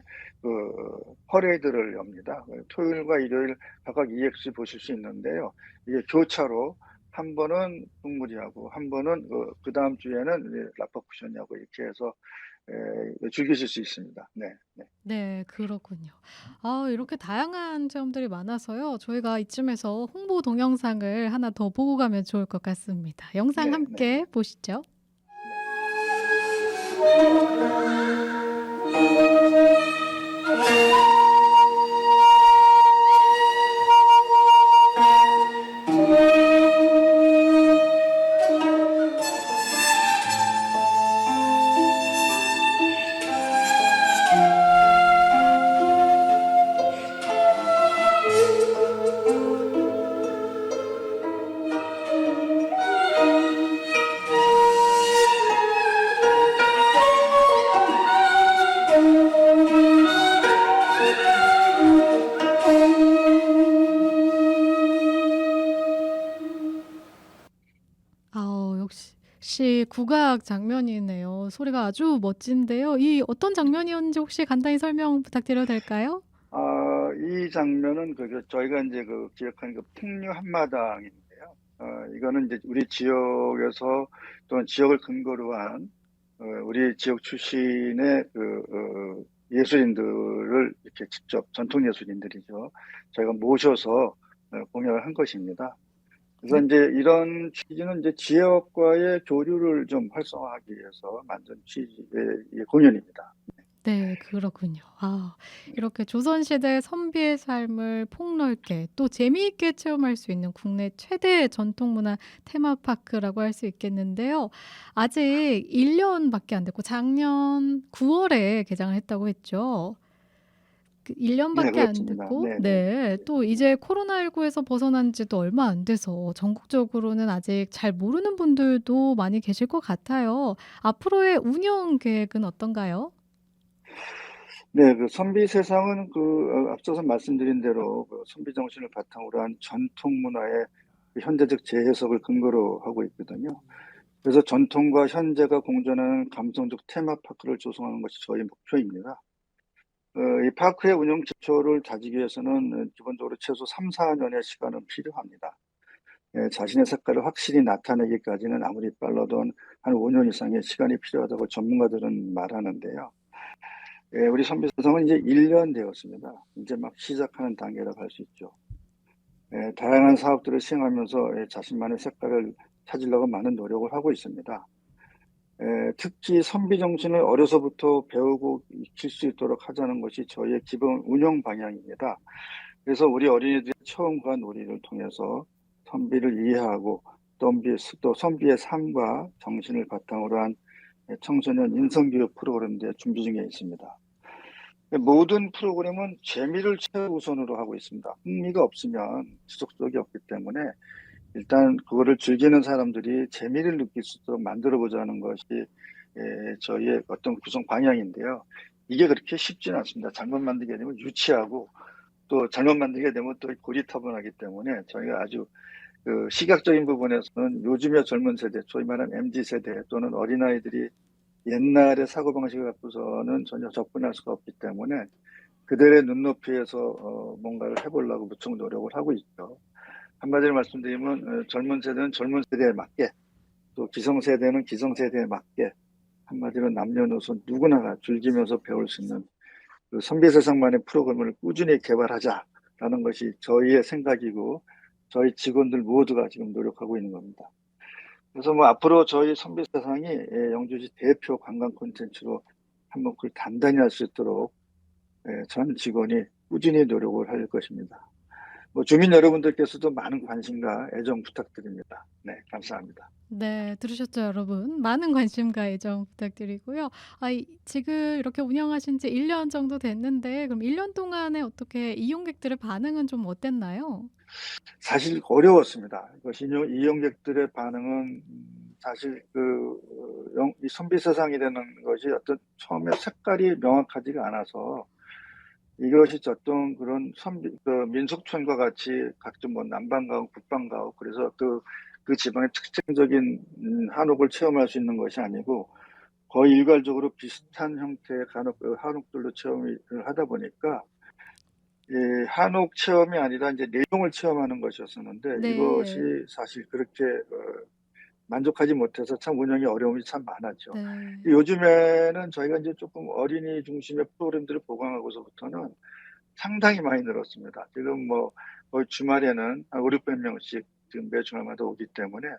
Speaker 6: 퍼레이드를 엽니다. 토요일과 일요일 각각 EX 보실 수 있는데요. 이게 교차로 한 번은 풍물이하고 한 번은 그 다음 주에는 라퍼쿠션이하고 이렇게 해서 즐기실 수 있습니다. 네.
Speaker 1: 네, 그렇군요. 이렇게 다양한 체험들이 많아서요. 저희가 이쯤에서 홍보 동영상을 하나 더 보고 가면 좋을 것 같습니다. 영상
Speaker 6: 네,
Speaker 1: 함께 보시죠. 역시 국악 장면이네요. 소리가 아주 멋진데요. 이 어떤 장면이었는지 혹시 간단히 설명 부탁드려도 될까요?
Speaker 6: 이 장면은 저희가 이제 기억하는 풍류 한마당인데요. 이거는 이제 우리 지역에서 또는 지역을 근거로 한 우리 지역 출신의 예술인들을 이렇게 직접 전통 예술인들이죠. 저희가 모셔서 공연을 한 것입니다. 그래서
Speaker 1: 네.
Speaker 6: 이제 이런 취지는 이제 지역과의 교류를 좀 활성화하기 위해서 만든 취지의 공연입니다.
Speaker 1: 네, 그렇군요. 이렇게 조선시대 선비의 삶을 폭넓게 또 재미있게 체험할 수 있는 국내 최대 전통문화 테마파크라고 할 수 있겠는데요. 아직 1년밖에 안 됐고 작년 9월에 개장을 했다고 했죠. 그
Speaker 6: 네,
Speaker 1: 1년밖에 안
Speaker 6: 그렇습니다.
Speaker 1: 됐고
Speaker 6: 네,
Speaker 1: 네, 또 이제 코로나19에서 벗어난 지도 얼마 안 돼서 전국적으로는 아직 잘 모르는 분들도 많이 계실 것 같아요. 앞으로의 운영 계획은 어떤가요?
Speaker 6: 네, 선비세상은 앞서서 말씀드린 대로 선비 정신을 바탕으로 한 전통 문화의 현대적 재해석을 근거로 하고 있거든요. 그래서 전통과 현재가 공존하는 감성적 테마파크를 조성하는 것이 저희 목표입니다. 이 파크의 운영 기초를 다지기 위해서는 기본적으로 최소 3, 4년의 시간은 필요합니다. 자신의 색깔을 확실히 나타내기까지는 아무리 빨라도 한 5년 이상의 시간이 필요하다고 전문가들은 말하는데요. 우리 선비세상은 이제 1년 되었습니다. 이제 막 시작하는 단계라고 할 수 있죠. 다양한 사업들을 시행하면서 자신만의 색깔을 찾으려고 많은 노력을 하고 있습니다. 특히 선비 정신을 어려서부터 배우고 익힐 수 있도록 하자는 것이 저희의 기본 운영 방향입니다. 그래서 우리 어린이들의 체험과 놀이를 통해서 선비를 이해하고 또 선비의 삶과 정신을 바탕으로 한 청소년 인성교육 프로그램들 준비 중에 있습니다. 모든 프로그램은 재미를 최우선으로 하고 있습니다. 흥미가 없으면 지속력이 없기 때문에 일단 그거를 즐기는 사람들이 재미를 느낄 수 있도록 만들어보자는 것이 저희의 어떤 구성 방향인데요. 이게 그렇게 쉽지는 않습니다. 잘못 만들게 되면 유치하고 또 잘못 만들게 되면 또 고리타분하기 때문에 저희가 아주 그 시각적인 부분에서는 요즘의 젊은 세대, 소위 말하는 MZ세대 또는 어린아이들이 옛날의 사고방식을 갖고서는 전혀 접근할 수가 없기 때문에 그들의 눈높이에서 뭔가를 해보려고 무척 노력을 하고 있죠. 한마디로 말씀드리면 젊은 세대는 젊은 세대에 맞게 또 기성세대는 기성세대에 맞게 한마디로 남녀노소 누구나가 즐기면서 배울 수 있는 그 선비세상만의 프로그램을 꾸준히 개발하자라는 것이 저희의 생각이고 저희 직원들 모두가 지금 노력하고 있는 겁니다. 그래서 뭐 앞으로 저희 선비세상이 영주시 대표 관광 콘텐츠로 한번 그걸 단단히 할 수 있도록 전 직원이 꾸준히 노력을 할 것입니다. 뭐 주민 여러분들께서도 많은 관심과 애정 부탁드립니다. 네, 감사합니다.
Speaker 1: 네, 들으셨죠, 여러분? 많은 관심과 애정 부탁드리고요. 지금 이렇게 운영하신 지 1년 정도 됐는데 그럼 1년 동안에 어떻게 이용객들의 반응은 좀 어땠나요?
Speaker 6: 사실 어려웠습니다. 이것이 이용객들의 반응은 사실 이 선비세상이라는 것이 어떤 처음에 색깔이 명확하지가 않아서 이것이 어떤 그런 민속촌과 같이 각종 뭐 남방가옥, 북방가옥 그래서 그 지방의 특징적인 한옥을 체험할 수 있는 것이 아니고 거의 일괄적으로 비슷한 형태의 한옥들로 체험을 하다 보니까 한옥 체험이 아니라 이제 내용을 체험하는 것이었었는데
Speaker 1: 네.
Speaker 6: 이것이 사실 그렇게 만족하지 못해서 참 운영이 어려움이 참 많았죠.
Speaker 1: 네.
Speaker 6: 요즘에는 저희가 이제 조금 어린이 중심의 프로그램들을 보강하고서부터는 상당히 많이 늘었습니다. 지금 뭐 거의 주말에는 한 500~600명씩 지금 매 주말마다 오기 때문에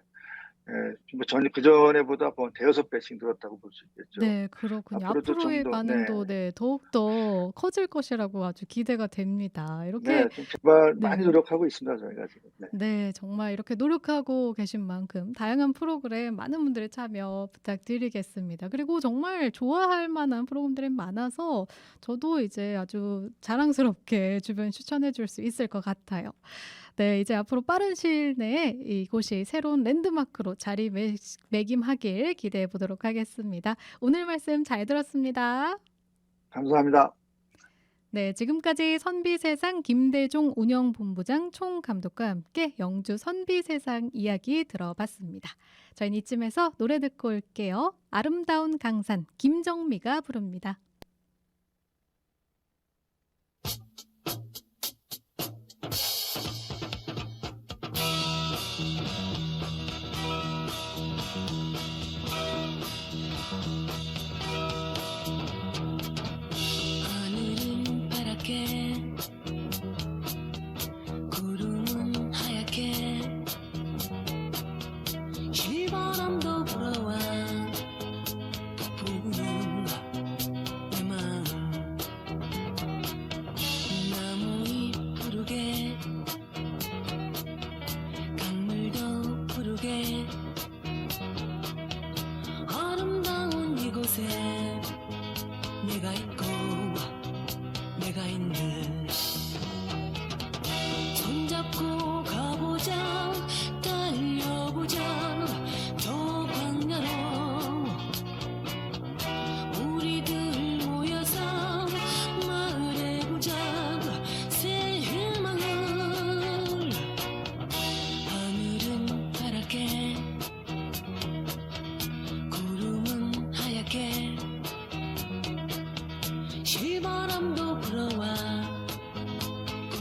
Speaker 6: 그 전에보다 뭐 대여섯 배씩 늘었다고 볼 수 있겠죠.
Speaker 1: 네, 그렇군요.
Speaker 6: 앞으로도
Speaker 1: 앞으로의
Speaker 6: 좀 더,
Speaker 1: 반응도 더욱더 커질 것이라고 아주 기대가 됩니다. 이렇게
Speaker 6: 좀 개발
Speaker 1: 네.
Speaker 6: 많이 노력하고 있습니다, 저희가 지금. 네.
Speaker 1: 네, 정말 이렇게 노력하고 계신 만큼 다양한 프로그램 많은 분들의 참여 부탁드리겠습니다. 그리고 정말 좋아할 만한 프로그램들이 많아서 저도 이제 아주 자랑스럽게 주변에 추천해 줄 수 있을 것 같아요. 네, 이제 앞으로 빠른 시일 내에 이곳이 새로운 랜드마크로 자리매김하길 기대해 보도록 하겠습니다. 오늘 말씀 잘 들었습니다.
Speaker 6: 감사합니다.
Speaker 1: 네, 지금까지 선비세상 김대종 운영본부장 총감독과 함께 영주 선비세상 이야기 들어봤습니다. 저희는 이쯤에서 노래 듣고 올게요. 아름다운 강산 김정미가 부릅니다.
Speaker 8: 하늘은 파랗게 구름은 하얗게 실바람도 불어와 부는 내 마음 나무잎 푸르게 강물도 푸르게 아름다운 이곳에 내가 있고 내가 있네 손잡고 가보자 달려보자 저 광야로 우리들 모여서 말해보자 새 희망을 하늘은 파랗게 구름은 하얗게 실바람도 불어와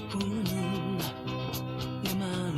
Speaker 8: 부는 내 마음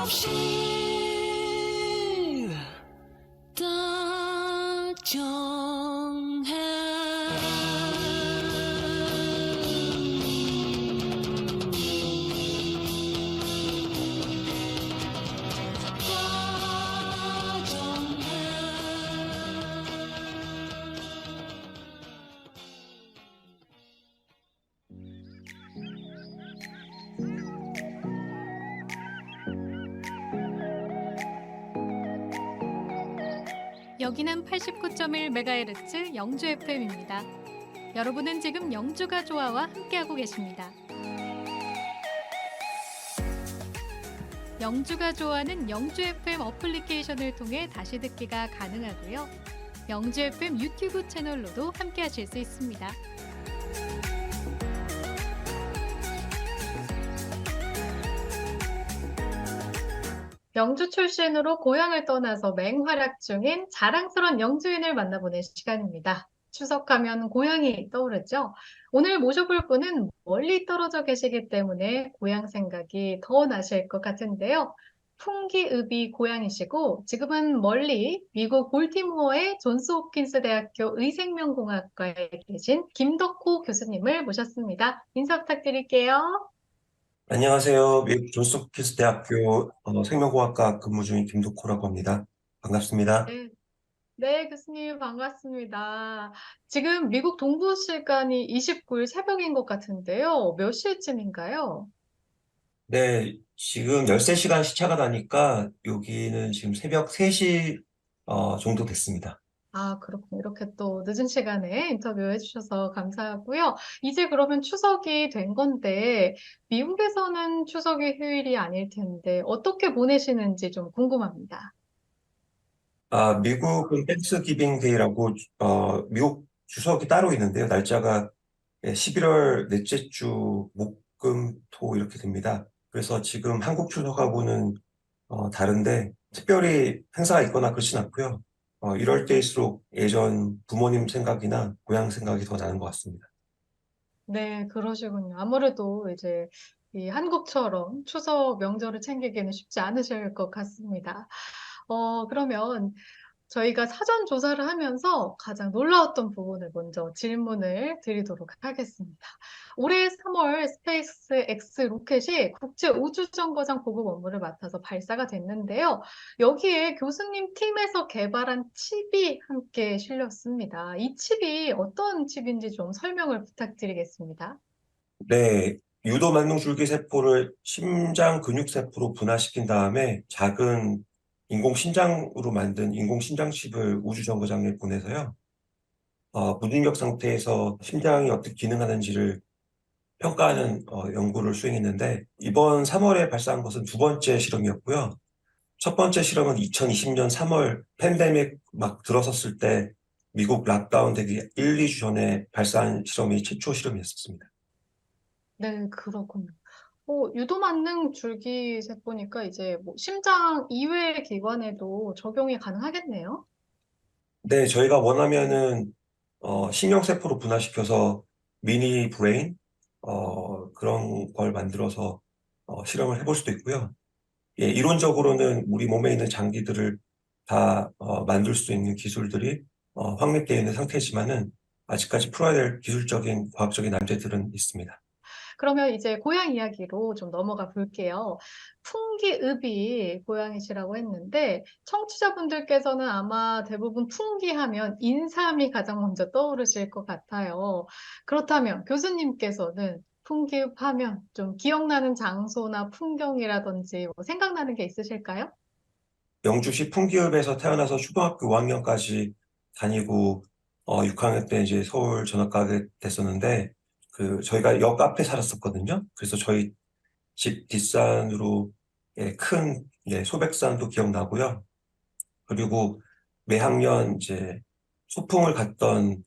Speaker 8: 없이 다정해
Speaker 1: 여기는 89.1MHz 영주 FM입니다. 여러분은 지금 영주가 좋아와 함께하고 계십니다. 영주가 좋아는 영주 FM 어플리케이션을 통해 다시 듣기가 가능하고요. 영주 FM 유튜브 채널로도 함께하실 수 있습니다. 영주 출신으로 고향을 떠나서 맹활약 중인 자랑스러운 영주인을 만나보는 시간입니다. 추석하면 고향이 떠오르죠? 오늘 모셔볼 분은 멀리 떨어져 계시기 때문에 고향 생각이 더 나실 것 같은데요. 풍기읍이 고향이시고 지금은 멀리 미국 볼티모어의 존스 홉킨스 대학교 의생명공학과에 계신 김덕호 교수님을 모셨습니다. 인사 부탁드릴게요.
Speaker 9: 안녕하세요. 미국 존스홉킨스 대학교 생명공학과 근무 중인 김덕호라고 합니다. 반갑습니다.
Speaker 1: 네, 교수님 반갑습니다. 지금 미국 동부 시간이 29일 새벽인 것 같은데요. 몇 시쯤인가요?
Speaker 9: 네, 지금 13시간 시차가 나니까 여기는 지금 새벽 3시 정도 됐습니다.
Speaker 1: 아, 그렇군요. 이렇게 또 늦은 시간에 인터뷰해 주셔서 감사하고요. 이제 그러면 추석이 된 건데, 미국에서는 추석이 휴일이 아닐 텐데, 어떻게 보내시는지 좀 궁금합니다.
Speaker 9: 미국은 땡스기빙 데이라고 미국 추석이 따로 있는데요. 날짜가 11월 넷째 주 목, 금, 토 이렇게 됩니다. 그래서 지금 한국 추석하고는 다른데 특별히 행사가 있거나 그렇진 않고요. 이럴 때일수록 예전 부모님 생각이나 고향 생각이 더 나는 것 같습니다.
Speaker 1: 네, 그러시군요. 아무래도 이제 이 한국처럼 추석 명절을 챙기기는 쉽지 않으실 것 같습니다. 그러면 저희가 사전 조사를 하면서 가장 놀라웠던 부분을 먼저 질문을 드리도록 하겠습니다. 올해 3월 스페이스 X 로켓이 국제 우주정거장 보급 업무를 맡아서 발사가 됐는데요. 여기에 교수님 팀에서 개발한 칩이 함께 실렸습니다. 이 칩이 어떤 칩인지 좀 설명을 부탁드리겠습니다.
Speaker 9: 네, 유도 만능 줄기세포를 심장 근육세포로 분화시킨 다음에 작은 인공심장으로 만든 인공심장칩을 우주정거장에 보내서요. 무중력 상태에서 심장이 어떻게 기능하는지를 평가하는 연구를 수행했는데 이번 3월에 발사한 것은 두 번째 실험이었고요. 첫 번째 실험은 2020년 3월 팬데믹 막 들어섰을 때 미국 락다운 되기 1, 2주 전에 발사한 실험이 최초 실험이었습니다.
Speaker 1: 네, 그렇군요. 유도 만능 줄기세포니까 이제 뭐 심장 이외의 기관에도 적용이 가능하겠네요.
Speaker 9: 네, 저희가 원하면은 신경세포로 분화시켜서 미니 브레인 그런 걸 만들어서 실험을 해볼 수도 있고요. 예, 이론적으로는 우리 몸에 있는 장기들을 다 만들 수 있는 기술들이 확립되어 있는 상태지만은 아직까지 풀어야 될 기술적인 과학적인 난제들은 있습니다.
Speaker 1: 그러면 이제 고향 이야기로 좀 넘어가 볼게요. 풍기읍이 고향이시라고 했는데 청취자분들께서는 아마 대부분 풍기하면 인삼이 가장 먼저 떠오르실 것 같아요. 그렇다면 교수님께서는 풍기읍 하면 좀 기억나는 장소나 풍경이라든지 뭐 생각나는 게 있으실까요?
Speaker 9: 영주시 풍기읍에서 태어나서 초등학교 5학년까지 다니고 6학년 때 이제 서울 전학 가게 됐었는데 저희가 역 앞에 살았었거든요. 그래서 저희 집 뒷산으로 큰 소백산도 기억나고요. 그리고 매학년 이제 소풍을 갔던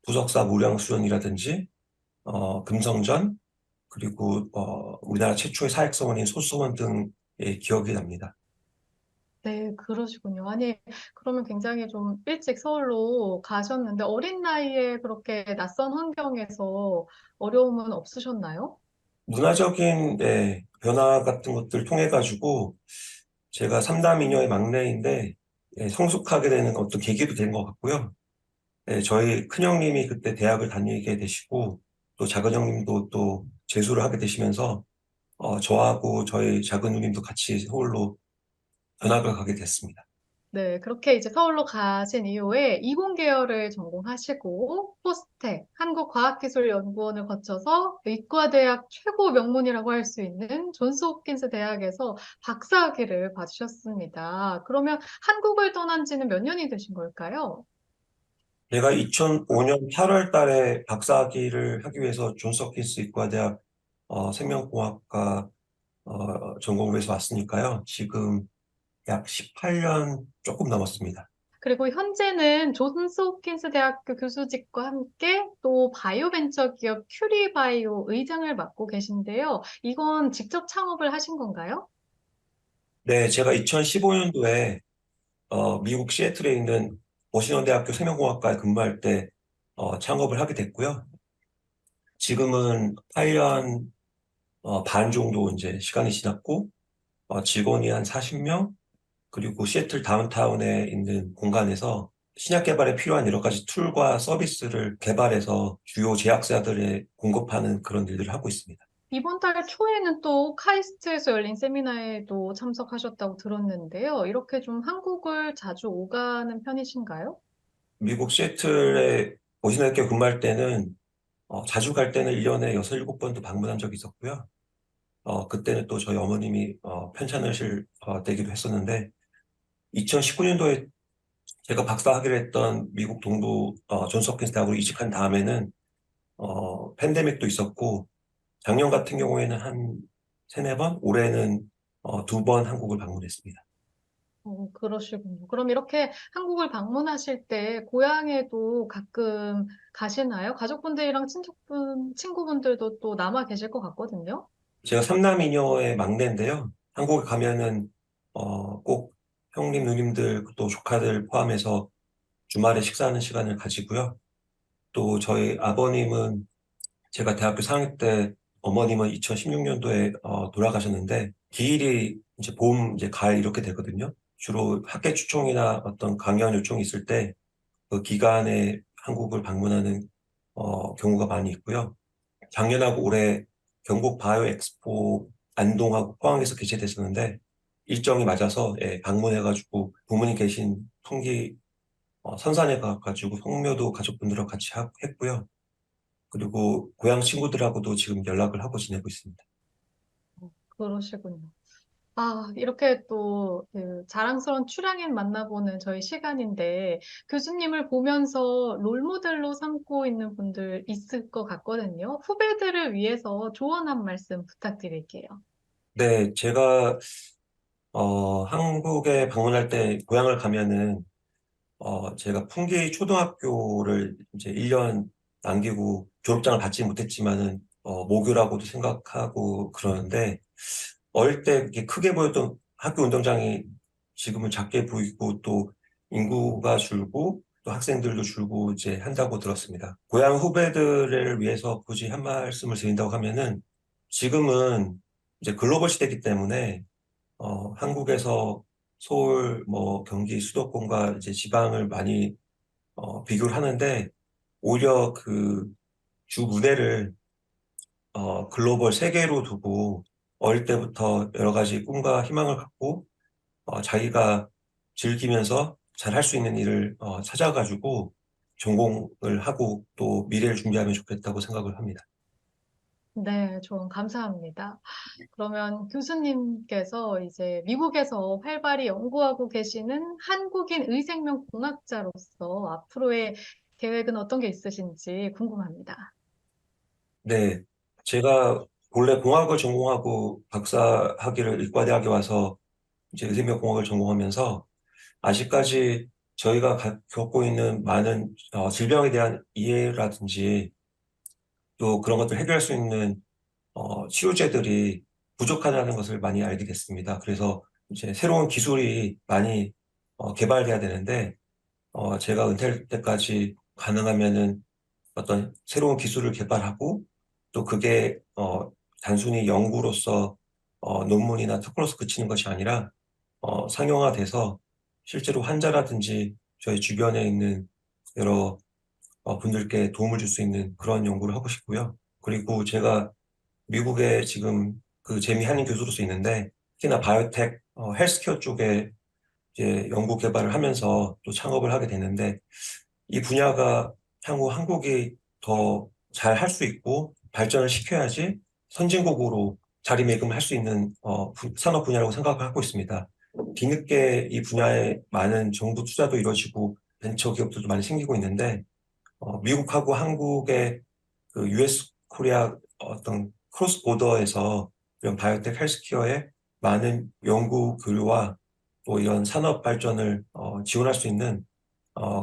Speaker 9: 부석사 무량수련이라든지 금성전 그리고 우리나라 최초의 사획서원인 소서원 등의 기억이 납니다.
Speaker 1: 네, 그러시군요. 아니, 그러면 굉장히 좀 일찍 서울로 가셨는데 어린 나이에 그렇게 낯선 환경에서 어려움은 없으셨나요?
Speaker 9: 문화적인 변화 같은 것들 통해 가지고 제가 삼남이녀의 막내인데 성숙하게 되는 어떤 계기도 된 것 같고요. 저희 큰형님이 그때 대학을 다니게 되시고 또 작은형님도 또 재수를 하게 되시면서 저하고 저희 작은 누님도 같이 서울로 전학을 가게 됐습니다.
Speaker 1: 네, 그렇게 이제 서울로 가신 이후에 이공계열을 전공하시고 포스텍, 한국과학기술연구원을 거쳐서 의과대학 최고 명문이라고 할 수 있는 존스 홉킨스 대학에서 박사학위를 받으셨습니다. 그러면 한국을 떠난 지는 몇 년이 되신 걸까요?
Speaker 9: 제가 2005년 8월 달에 박사학위를 하기 위해서 존스 홉킨스 의과대학 생명공학과 전공을 해서 왔으니까요. 지금 약 18년 조금 넘었습니다.
Speaker 1: 그리고 현재는 존스 홉킨스 대학교 교수직과 함께 또 바이오벤처 기업 큐리바이오 의장을 맡고 계신데요. 이건 직접 창업을 하신 건가요?
Speaker 9: 네, 제가 2015년도에 미국 시애틀에 있는 워싱턴 대학교 생명공학과에 근무할 때 창업을 하게 됐고요. 지금은 8년 반 정도 이제 시간이 지났고 직원이 한 40명, 그리고 시애틀 다운타운에 있는 공간에서 신약 개발에 필요한 여러 가지 툴과 서비스를 개발해서 주요 제약사들에 공급하는 그런 일들을 하고 있습니다.
Speaker 1: 이번 달 초에는 또 카이스트에서 열린 세미나에도 참석하셨다고 들었는데요. 이렇게 좀 한국을 자주 오가는 편이신가요?
Speaker 9: 미국 시애틀에 워싱턴 대학교 근무할 때는 자주 갈 때는 1년에 6, 7번도 방문한 적이 있었고요. 그때는 또 저희 어머님이 편찮으실 때기도 했었는데 2019년도에 제가 박사학위를 했던 미국 동부 존스 홉킨스 대학으로 이직한 다음에는 팬데믹도 있었고 작년 같은 경우에는 한 세네 번, 올해는 2번 한국을 방문했습니다.
Speaker 1: 그러시군요. 그럼 이렇게 한국을 방문하실 때 고향에도 가끔 가시나요? 가족분들이랑 친구분들도 또 남아 계실 것 같거든요.
Speaker 9: 제가 삼남이녀의 막내인데요. 한국에 가면은 꼭 형님, 누님들, 또 조카들 포함해서 주말에 식사하는 시간을 가지고요. 또 저희 아버님은 제가 대학교 4학년 때 어머님은 2016년도에 돌아가셨는데 기일이 이제 봄, 이제 가을 이렇게 되거든요. 주로 학계 추총이나 어떤 강연 요청이 있을 때 그 기간에 한국을 방문하는 경우가 많이 있고요. 작년하고 올해 경북 바이오 엑스포 안동하고 포항에서 개최됐었는데 일정이 맞아서 방문해가지고 부모님 계신 풍기 선산에 가가지고 성묘도 가족분들하고 같이 했고요. 그리고 고향 친구들하고도 지금 연락을 하고 지내고 있습니다.
Speaker 1: 그러시군요. 이렇게 또 그 자랑스러운 출향인 만나보는 저희 시간인데 교수님을 보면서 롤모델로 삼고 있는 분들 있을 것 같거든요. 후배들을 위해서 조언 한 말씀 부탁드릴게요.
Speaker 9: 네, 제가 한국에 방문할 때 고향을 가면은 제가 풍기 초등학교를 이제 1년 남기고 졸업장을 받지 못했지만은 모교라고도 생각하고 그러는데 어릴 때 이렇게 크게 보였던 학교 운동장이 지금은 작게 보이고 또 인구가 줄고 또 학생들도 줄고 이제 한다고 들었습니다. 고향 후배들을 위해서 굳이 한 말씀을 드린다고 하면은 지금은 이제 글로벌 시대이기 때문에 한국에서 서울, 뭐 경기 수도권과 이제 지방을 많이 비교를 하는데 오히려 그 주 문해를 글로벌 세계로 두고 어릴 때부터 여러 가지 꿈과 희망을 갖고 자기가 즐기면서 잘 할 수 있는 일을 찾아가지고 전공을 하고 또 미래를 준비하면 좋겠다고 생각을 합니다.
Speaker 1: 네, 조언 감사합니다. 그러면 교수님께서 이제 미국에서 활발히 연구하고 계시는 한국인 의생명 공학자로서 앞으로의 계획은 어떤 게 있으신지 궁금합니다.
Speaker 9: 네, 제가 본래 공학을 전공하고 박사학위를 의과대학에 와서 이제 의생명공학을 전공하면서 아직까지 저희가 겪고 있는 많은 질병에 대한 이해라든지 또 그런 것들 해결할 수 있는 치료제들이 부족하다는 것을 많이 알게 됐습니다. 그래서 이제 새로운 기술이 많이 개발돼야 되는데 제가 은퇴할 때까지 가능하면은 어떤 새로운 기술을 개발하고 또 그게 단순히 연구로서 논문이나 특허로서 그치는 것이 아니라 상용화돼서 실제로 환자라든지 저희 주변에 있는 여러 분들께 도움을 줄 수 있는 그런 연구를 하고 싶고요. 그리고 제가 미국에 지금 그 재미 한인 교수로서 있는데 특히나 바이오텍, 헬스케어 쪽에 이제 연구 개발을 하면서 또 창업을 하게 됐는데 이 분야가 향후 한국이 더 잘 할 수 있고 발전을 시켜야지 선진국으로 자리매김을 할 수 있는 산업 분야라고 생각을 하고 있습니다. 뒤늦게 이 분야에 많은 정부 투자도 이루어지고 벤처 기업들도 많이 생기고 있는데 미국하고 한국의 그 US 코리아 어떤 크로스 보더에서 이런 바이오텍 헬스케어의 많은 연구 교류와 또 이런 산업 발전을 지원할 수 있는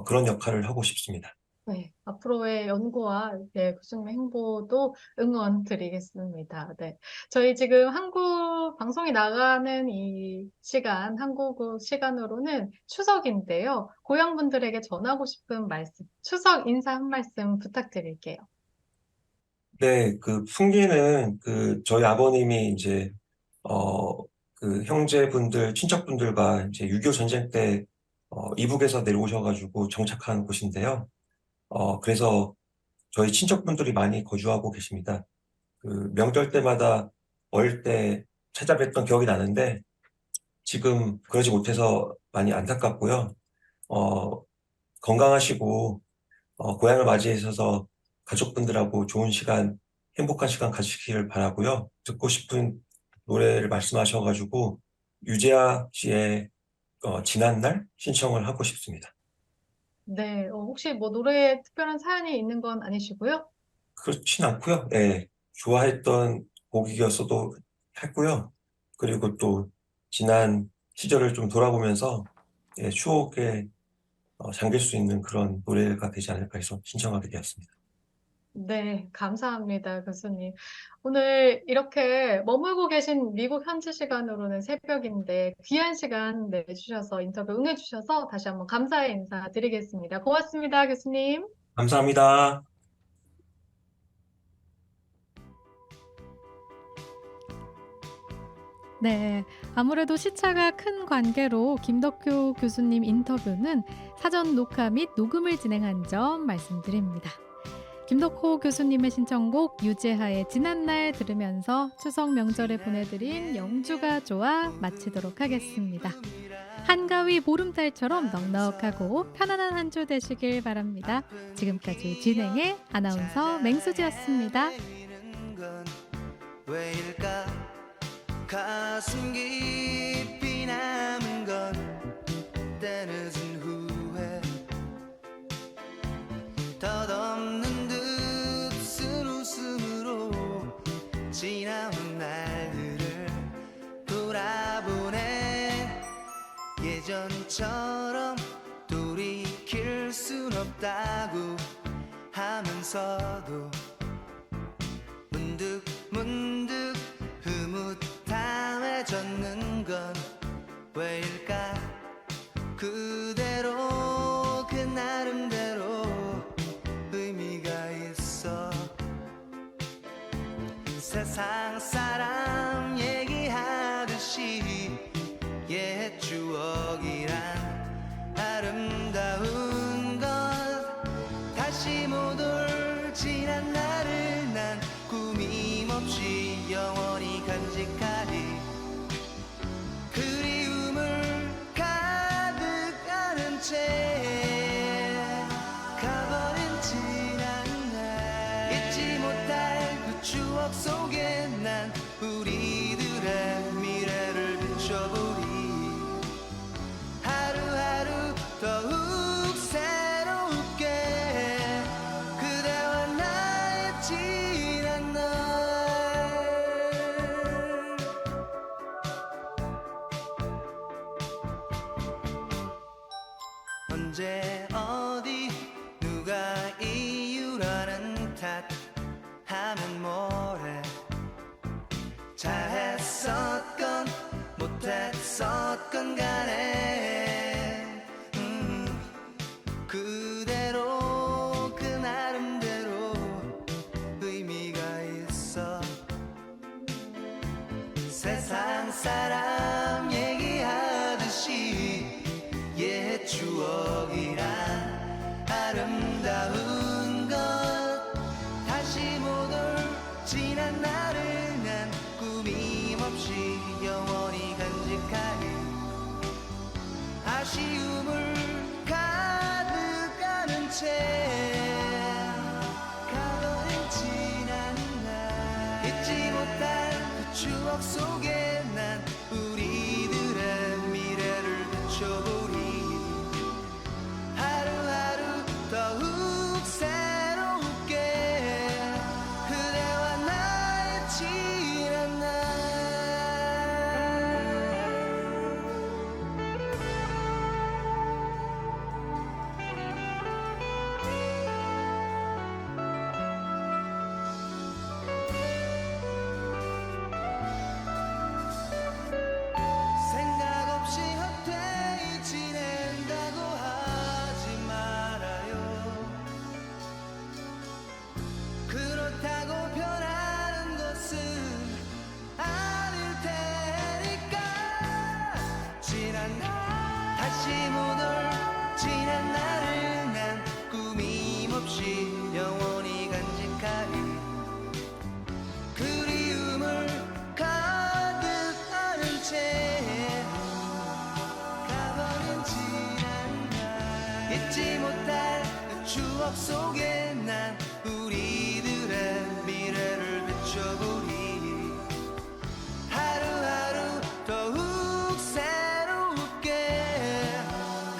Speaker 9: 그런 역할을 하고 싶습니다.
Speaker 1: 네, 앞으로의 연구와 교수님의 행보도 응원 드리겠습니다. 네, 저희 지금 한국 방송이 나가는 이 시간, 한국 시간으로는 추석인데요. 고향분들에게 전하고 싶은 말씀, 추석 인사 한 말씀 부탁드릴게요.
Speaker 9: 네, 그 풍기는 그 저희 아버님이 이제 그 형제분들, 친척분들과 이제 6.25 전쟁 때 이북에서 내려오셔가지고 정착한 곳인데요. 그래서 저희 친척분들이 많이 거주하고 계십니다. 그 명절 때마다 어릴 때 찾아뵀던 기억이 나는데 지금 그러지 못해서 많이 안타깝고요. 건강하시고 고향을 맞이하셔서 가족분들하고 좋은 시간, 행복한 시간 가지시기를 바라고요. 듣고 싶은 노래를 말씀하셔가지고 유재하 씨의 지난날 신청을 하고 싶습니다.
Speaker 1: 네, 혹시 뭐 노래에 특별한 사연이 있는 건 아니시고요?
Speaker 9: 그렇진 않고요. 네, 좋아했던 곡이었어도 했고요. 그리고 또 지난 시절을 좀 돌아보면서 추억에 잠길 수 있는 그런 노래가 되지 않을까 해서 신청하게 되었습니다.
Speaker 1: 네, 감사합니다, 교수님. 오늘 이렇게 머물고 계신 미국 현지 시간으로는 새벽인데 귀한 시간 내주셔서 인터뷰 응해주셔서 다시 한번 감사의 인사 드리겠습니다. 고맙습니다, 교수님.
Speaker 9: 감사합니다.
Speaker 1: 네, 아무래도 시차가 큰 관계로 김덕효 교수님 인터뷰는 사전 녹화 및 녹음을 진행한 점 말씀드립니다. 김덕호 교수님의 신청곡 유재하의 지난날 들으면서 추석 명절에 보내드린 영주가 좋아 마치도록 하겠습니다. 한가위 보름달처럼 넉넉하고 편안한 한 주 되시길 바랍니다. 지금까지 진행의 아나운서 맹수지였습니다.
Speaker 10: 왜일까 가슴 깊이 남은 건 때늦은 후회 덧없는 듯 쓴 웃음으로 지나온 날들을 돌아보네 예전처럼 돌이킬 순 없다고 하면서도 문득 흐뭇함해졌는 건 왜일까 그대로 그 나름대로 의미가 있어 세상 사람 얘기하듯이 옛 추억이란 아름다운 것 다시 못 올 지난 날을 난 꾸밈없이 영원히 간직하리 그리움을 가득 안은 채 가버린 지난 날 잊지 못할 그 추억 속에 난 우리들의 미래를 비춰보리 하루하루 더욱 새롭게 그대와 나의 지난 날 언제 어디 누가 이유라는 탓 하면 뭐래 잘했었건 못했었건 간에 그대로 그 나름대로 의미가 있어 채 가버린 지난 날 잊지 못할 그 추억 속에 난 우리들의 미래를 비춰보리 하루하루 더욱 새롭게 그대와 나의 지난 날 생각 없이 헛되이 지낸다고 하지 말아요 그렇다고 변하는 것은 아닐 테니까 지난 날 다시 못 올 지난 날을 난 꾸밈없이 영원히 간직하리 그리움을 가득 안은 채 가버린 지난 날 잊지 못할 그 추억 속에 난 우리들의 미래를 비춰보리 하루하루 더욱 새롭게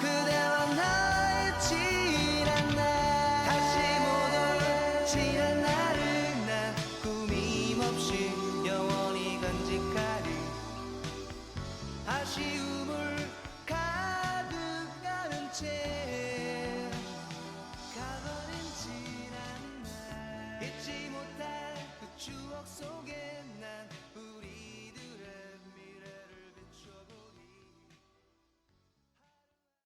Speaker 10: 그대와 나의 지난 날 다시 못 올 지난 날을 난 꾸밈없이 영원히 간직하리 아쉬움을 가득 안은 채 가버린 지난 날 잊지 못할 그 추억 속에 난